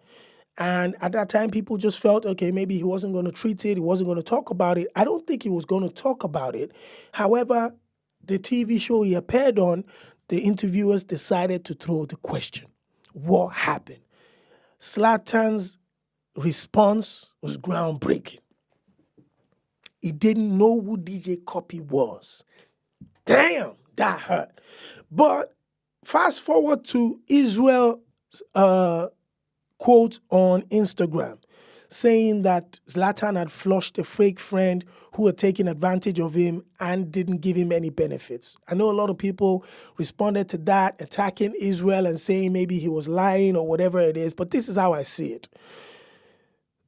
And at that time, people just felt, okay, maybe he wasn't going to treat it. He wasn't going to talk about it. I don't think he was going to talk about it. However, the TV show he appeared on, the interviewers decided to throw the question. What happened? Zlatan's response was groundbreaking. He didn't know who DJ Cuppy was. Damn, that hurt. But fast forward to Israel's quote on Instagram saying that Zlatan had flushed a fake friend who had taken advantage of him and didn't give him any benefits. I know a lot of people responded to that, attacking Israel and saying maybe he was lying or whatever it is, but this is how I see it.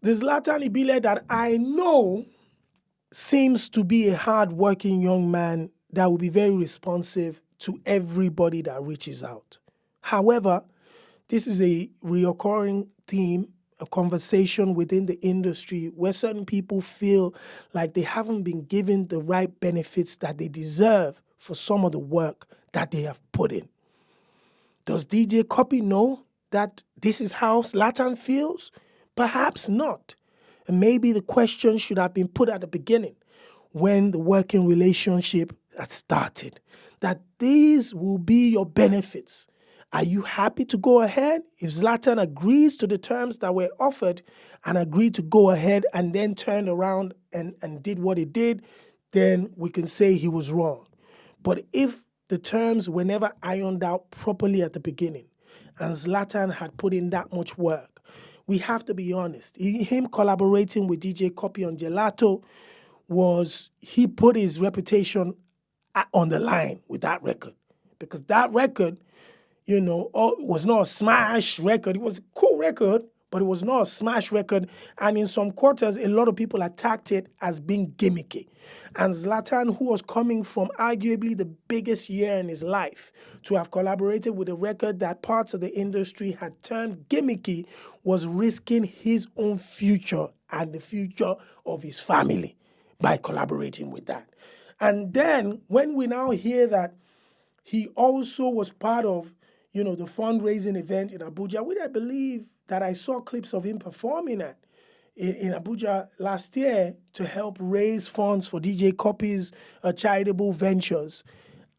The Zlatan Ibile that I know seems to be a hard-working young man that will be very responsive to everybody that reaches out. However, this is a reoccurring theme, a conversation within the industry where certain people feel like they haven't been given the right benefits that they deserve for some of the work that they have put in. Does DJ Cuppy know that this is how Zlatan feels? Perhaps not. And maybe the question should have been put at the beginning when the working relationship had started, that these will be your benefits. Are you happy to go ahead? If Zlatan agrees to the terms that were offered and agreed to go ahead and then turned around and did what he did, then we can say he was wrong. But if the terms were never ironed out properly at the beginning and Zlatan had put in that much work, we have to be honest. Him collaborating with DJ Cuppy on Gelato he put his reputation on the line with that record. because that record, was not a smash record. It was a cool record, but it was not a smash record. And in some quarters, a lot of people attacked it as being gimmicky. And Zlatan, who was coming from arguably the biggest year in his life, to have collaborated with a record that parts of the industry had turned gimmicky, was risking his own future and the future of his family by collaborating with that. And then when we now hear that he also was part of, the fundraising event in Abuja, which I believe that I saw clips of him performing at in Abuja last year to help raise funds for DJ Cuppy's charitable ventures.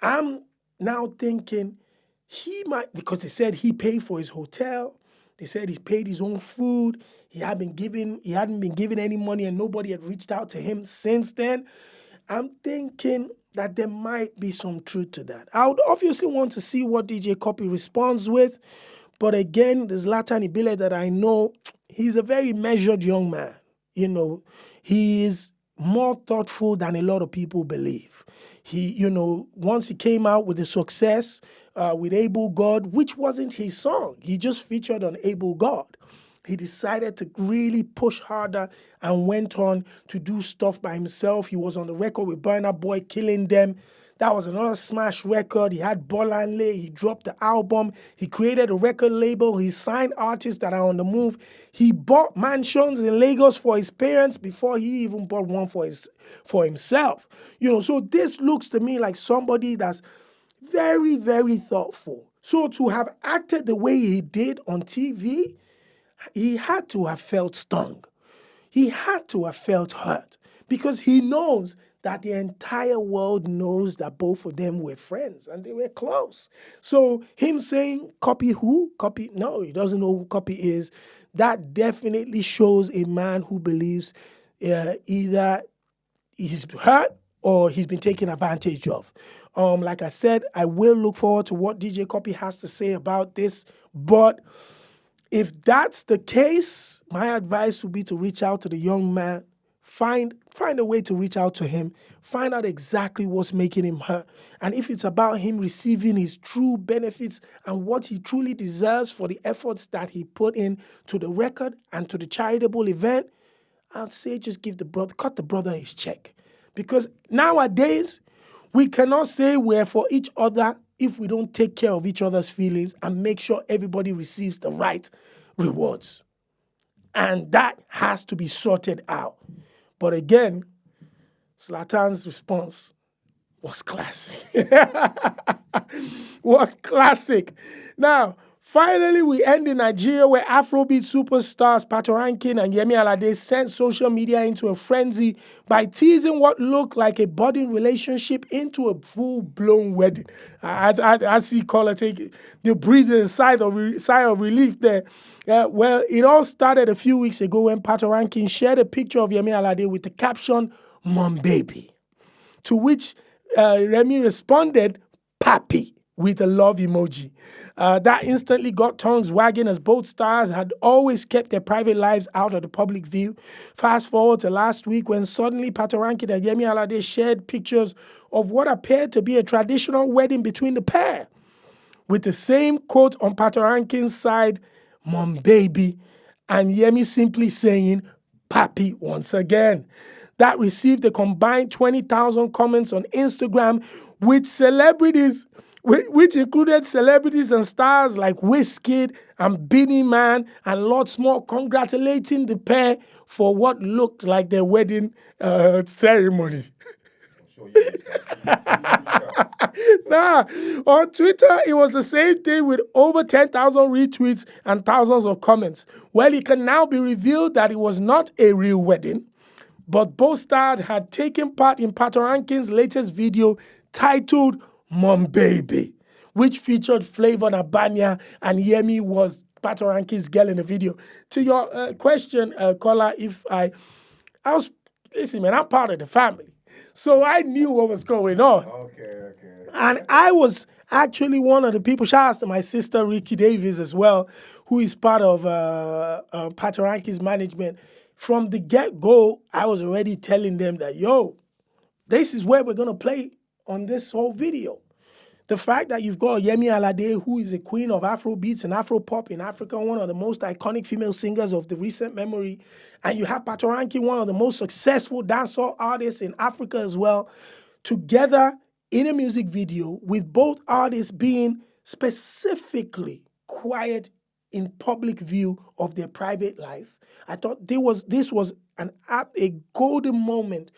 I'm now thinking he might, because they said he paid for his hotel. They said he paid his own food. He hadn't been given any money, and nobody had reached out to him since then. I'm thinking that there might be some truth to that. I would obviously want to see what DJ Cuppy responds with. But again, the Zlatan Ibile that I know, he's a very measured young man. He is more thoughtful than a lot of people believe. He, once he came out with the success with Able God, which wasn't his song, he just featured on Able God. He decided to really push harder and went on to do stuff by himself. He was on the record with Burna Boy, Killing Them. That was another smash record. He had Bolanle. He dropped the album. He created a record label. He signed artists that are on the move. He bought mansions in Lagos for his parents before he even bought one for himself. So this looks to me like somebody that's very, very thoughtful. So to have acted the way he did on TV, he had to have felt stung. He had to have felt hurt because he knows that the entire world knows that both of them were friends and they were close. So him saying, Cuppy who? Cuppy, no, he doesn't know who Cuppy is. That definitely shows a man who believes either he's hurt or he's been taken advantage of. Like I said, I will look forward to what DJ Cuppy has to say about this, but if that's the case, my advice would be to reach out to the young man, find a way to reach out to him, find out exactly what's making him hurt. And if it's about him receiving his true benefits and what he truly deserves for the efforts that he put in to the record and to the charitable event, I'd say just cut the brother his check. Because nowadays, we cannot say we're for each other if we don't take care of each other's feelings and make sure everybody receives the right rewards. And that has to be sorted out. But again, Zlatan's response was classic. Was classic. Now, finally, we end in Nigeria where Afrobeat superstars Patoranking and Yemi Alade sent social media into a frenzy by teasing what looked like a budding relationship into a full-blown wedding. As he called it, take the breathing sigh of relief there. Well, it all started a few weeks ago when Patoranking shared a picture of Yemi Alade with the caption, "Mom baby," to which Remy responded, "Papi," with a love emoji. That instantly got tongues wagging as both stars had always kept their private lives out of the public view. Fast forward to last week when suddenly Patoranking and Yemi Alade shared pictures of what appeared to be a traditional wedding between the pair, with the same quote on Patoranking's side, "Mom baby," and Yemi simply saying, "Papi" once again. That received a combined 20,000 comments on Instagram, which included celebrities and stars like Wizkid and Beanie Man and lots more, congratulating the pair for what looked like their wedding ceremony. Nah, on Twitter, it was the same thing with over 10,000 retweets and thousands of comments. Well, it can now be revealed that it was not a real wedding, but both stars had taken part in Patoranking's latest video titled "Mom Baby," which featured Flavor Nabanya, and Yemi was Patoranking's girl in the video. To your question, caller, listen, man, I'm part of the family. So I knew what was going on. Okay. And I was actually one of the people, shout out to my sister Ricky Davis as well, who is part of Patoranking's management. From the get-go, I was already telling them that, yo, this is where we're going to play on this whole video. The fact that you've got Yemi Alade, who is the queen of Afrobeats and Afropop in Africa, one of the most iconic female singers of the recent memory, and you have Patoranking, one of the most successful dancehall artists in Africa as well, together in a music video with both artists being specifically quiet in public view of their private life. I thought this was a golden moment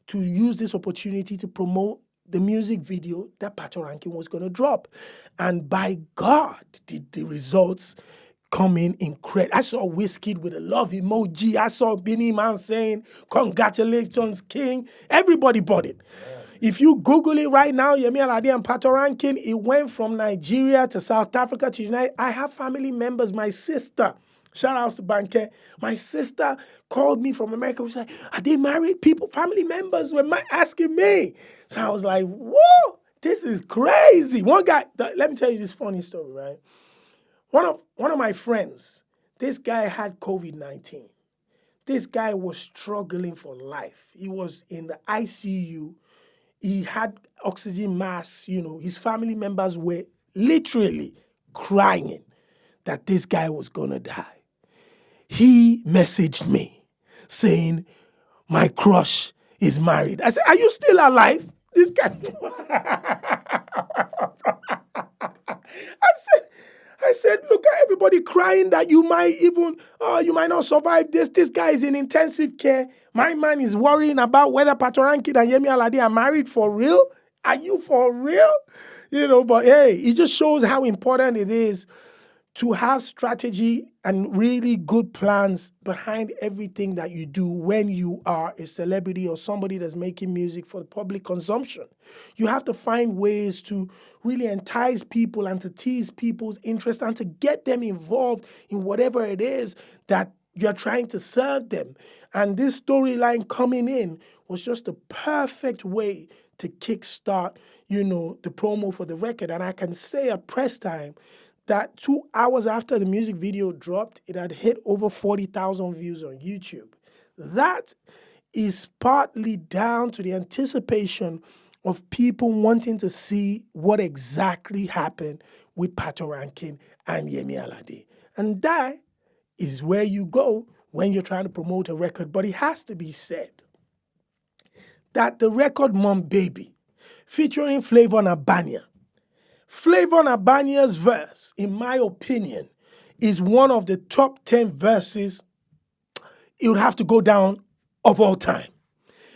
to use this opportunity to promote the music video that Patoranking was going to drop. And by God, did the results come in incredible. I saw Wizkid with a love emoji. I saw Beanie Man saying, "Congratulations, King." Everybody bought it. If you Google it right now, Yemi Alade and Patoranking, it went from Nigeria to South Africa to United. I have family members, my sister, shout out to Banke. My sister called me from America. She was like, "Are they married people?" Family members were asking me. So I was like, whoa, this is crazy. One guy, let me tell you this funny story, right? One of my friends, this guy had COVID-19. This guy was struggling for life. He was in the ICU. He had oxygen masks. His family members were literally crying that this guy was going to die. He messaged me saying, "My crush is married." I said, "Are you still alive?" This guy. I said, "Look at everybody crying that you might not survive this. This guy is in intensive care. My man is worrying about whether Patoranking and Yemi Alade are married for real. Are you for real?" But hey, it just shows how important it is to have strategy and really good plans behind everything that you do when you are a celebrity or somebody that's making music for public consumption. You have to find ways to really entice people and to tease people's interest and to get them involved in whatever it is that you're trying to serve them. And this storyline coming in was just the perfect way to kickstart, the promo for the record. And I can say at press time that 2 hours after the music video dropped, it had hit over 40,000 views on YouTube. That is partly down to the anticipation of people wanting to see what exactly happened with Patoranking and Yemi Alade. And that is where you go when you're trying to promote a record. But it has to be said that the record Mom Baby, featuring Flavor Nabania, Flavor Nabania's verse, in my opinion, is one of the top 10 verses it would have to go down of all time.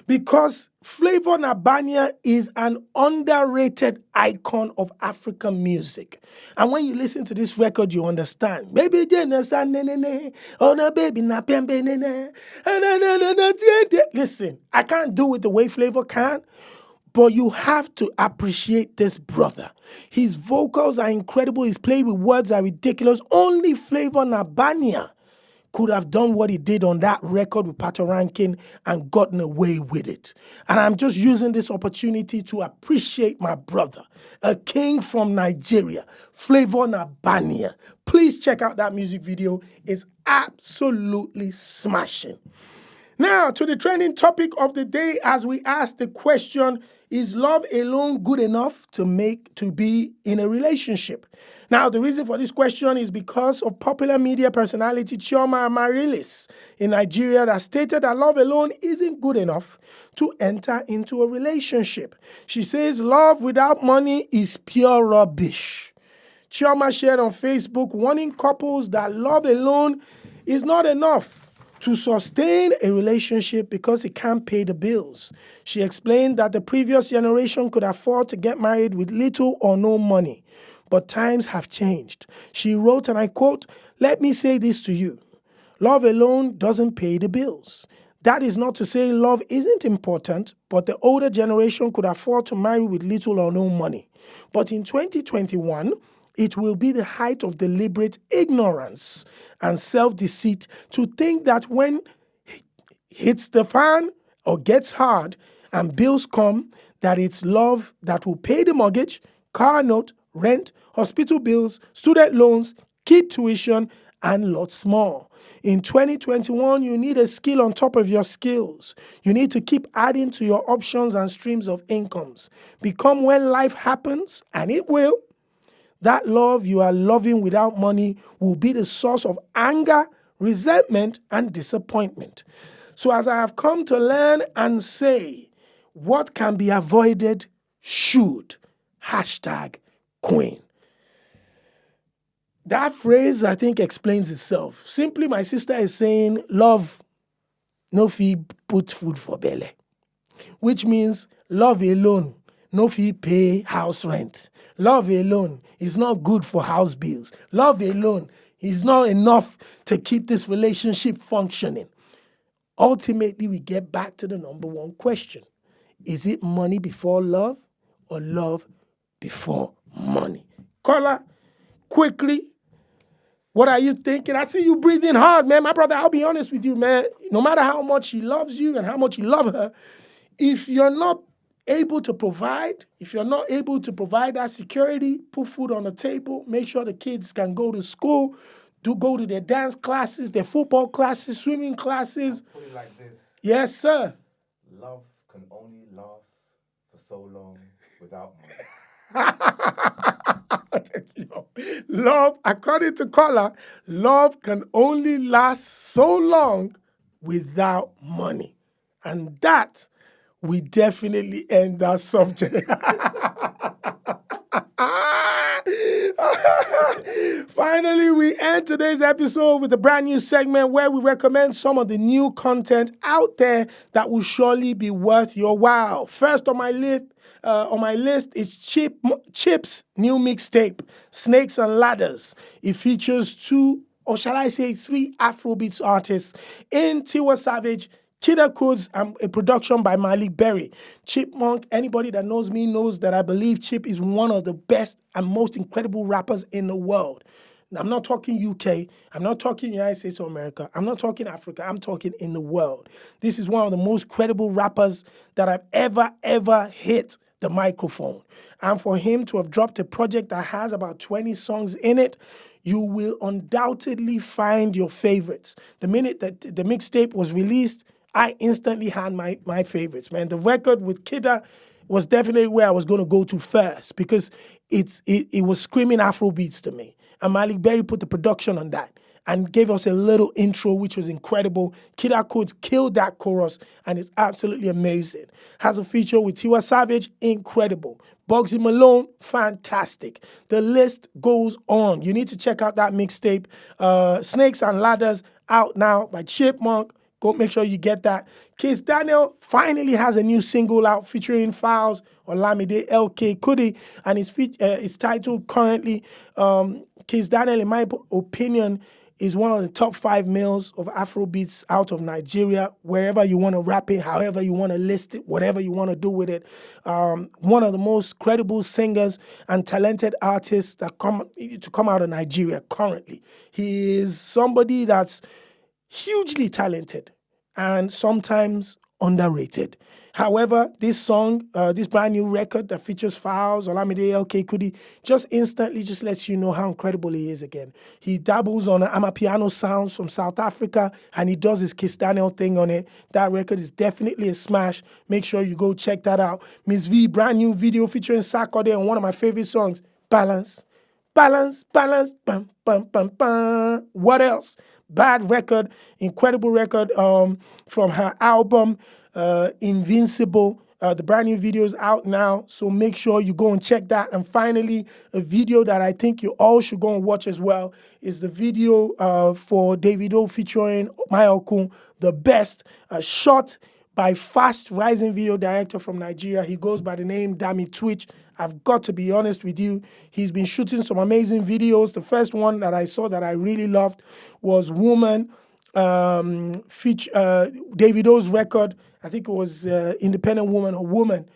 Because Flavor Nabania is an underrated icon of African music. And when you listen to this record, you understand. Baby, listen, I can't do it the way Flavor can. But you have to appreciate this brother. His vocals are incredible. His play with words are ridiculous. Only Flavor Nabania could have done what he did on that record with Patoranking and gotten away with it. And I'm just using this opportunity to appreciate my brother, a king from Nigeria, Flavor Nabania. Please check out that music video. It's absolutely smashing. Now, to the trending topic of the day as we ask the question, is love alone good enough to be in a relationship? Now, the reason for this question is because of popular media personality Chioma Amarilis in Nigeria that stated that love alone isn't good enough to enter into a relationship. She says love without money is pure rubbish. Chioma shared on Facebook warning couples that love alone is not enough to sustain a relationship because it can't pay the bills. She explained that the previous generation could afford to get married with little or no money, but times have changed. She wrote, and I quote, "Let me say this to you. Love alone doesn't pay the bills. That is not to say love isn't important, but the older generation could afford to marry with little or no money. But in 2021, it will be the height of deliberate ignorance and self-deceit to think that when it hits the fan or gets hard and bills come, that it's love that will pay the mortgage, car note, rent, hospital bills, student loans, kid tuition, and lots more. In 2021, you need a skill on top of your skills. You need to keep adding to your options and streams of incomes. Become when life happens, and it will. That love you are loving without money will be the source of anger, resentment, and disappointment. So as I have come to learn and say, what can be avoided should. Hashtag Queen. That phrase, I think, explains itself. Simply, my sister is saying, love no fee put food for belly, which means love alone no fee pay house rent. Love alone is not good for house bills. Love alone is not enough to keep this relationship functioning. Ultimately, we get back to the number one question. Is it money before love or love before money? Caller, quickly, what are you thinking? I see you breathing hard, man. My brother, I'll be honest with you, man. No matter how much she loves you and how much you love her, if you're not able to provide, that security, put food on the table, make sure the kids can go to school, go to their dance classes, their football classes, swimming classes. Put it like this. Yes, sir. Love can only last for so long without money. Love, according to Caller, love can only last so long without money. And that, we definitely end that subject. Finally, we end today's episode with a brand new segment where we recommend some of the new content out there that will surely be worth your while. First on my list is Chip's new mixtape, Snakes and Ladders. It features three Afrobeats artists in Tiwa Savage, Kidda Codes, and a production by Malik Berry. Chipmunk, anybody that knows me knows that I believe Chip is one of the best and most incredible rappers in the world. Now, I'm not talking UK, I'm not talking United States of America, I'm not talking Africa, I'm talking in the world. This is one of the most credible rappers that I've ever hit the microphone. And for him to have dropped a project that has about 20 songs in it, you will undoubtedly find your favorites. The minute that the mixtape was released, I instantly had my favorites, man. The record with Kidda was definitely where I was going to go to first because it was screaming Afrobeats to me. And Malik Berry put the production on that and gave us a little intro, which was incredible. Kidda Codes killed that chorus, and it's absolutely amazing. Has a feature with Tiwa Savage, incredible. Bugsy Malone, fantastic. The list goes on. You need to check out that mixtape. Snakes and Ladders, out now by Chipmunk. Go make sure you get that. Kiss Daniel finally has a new single out featuring Files, Olamide, LK Kudi, and it's titled currently. Kiss Daniel, in my opinion, is one of the top 5 males of Afrobeats out of Nigeria. Wherever you want to rap it, however you want to list it, whatever you want to do with it. One of the most credible singers and talented artists that come out of Nigeria currently. He is somebody that's hugely talented and sometimes underrated. However, this song, this brand new record that features Files, Olamide, LK Kudi, just instantly just lets you know how incredible he is again. He dabbles on Amapiano sounds from South Africa and he does his Kiss Daniel thing on it. That record is definitely a smash. Make sure you go check that out. Miss V, brand new video featuring Sarkodie on one of my favorite songs, Balance. Balance, balance, bam, bam, bam, bam. What else? Bad record, incredible record from her album, Invincible. The brand new video is out now, so make sure you go and check that. And finally, a video that I think you all should go and watch as well is the video for Davido featuring Mayokun, The Best, shot by fast rising video director from Nigeria. He goes by the name Dami Twitch. I've got to be honest with you. He's been shooting some amazing videos. The first one that I saw that I really loved was Woman, Davido's record. I think it was Independent Woman or Woman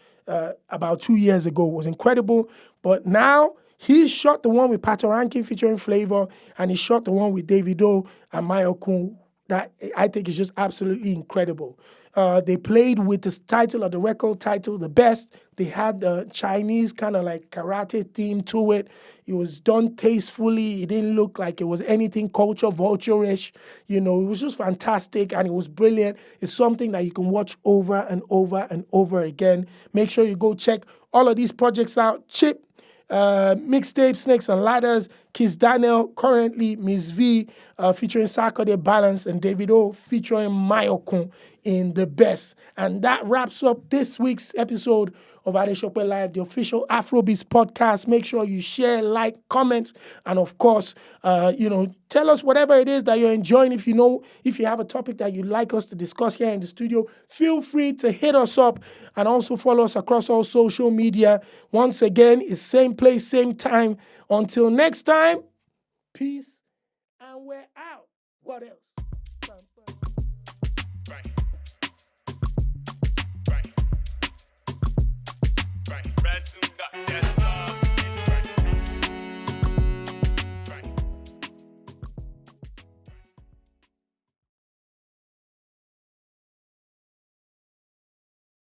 about 2 years ago. It was incredible. But now he shot the one with Patoranking featuring Flavor, and he shot the one with Davido and Mayokun. That I think is just absolutely incredible. They played with the title of the record title, The Best. They had the Chinese kind of like karate theme to it. It was done tastefully. It didn't look like it was anything culture vulture-ish. You know, it was just fantastic and it was brilliant. It's something that you can watch over and over and over again. Make sure you go check all of these projects out. Chip, mixtape, Snakes and Ladders, Kiss Daniel, currently Miss V, featuring Sarkodie Balance, and David O featuring Mayokun in The Best. And that wraps up this week's episode of Adesope Live, the official Afrobeats podcast. Make sure you share, like, comment, and of course, tell us whatever it is that you're enjoying. If you have a topic that you'd like us to discuss here in the studio, feel free to hit us up and also follow us across all social media. Once again, it's same place, same time. Until next time, peace, and we're out. What else?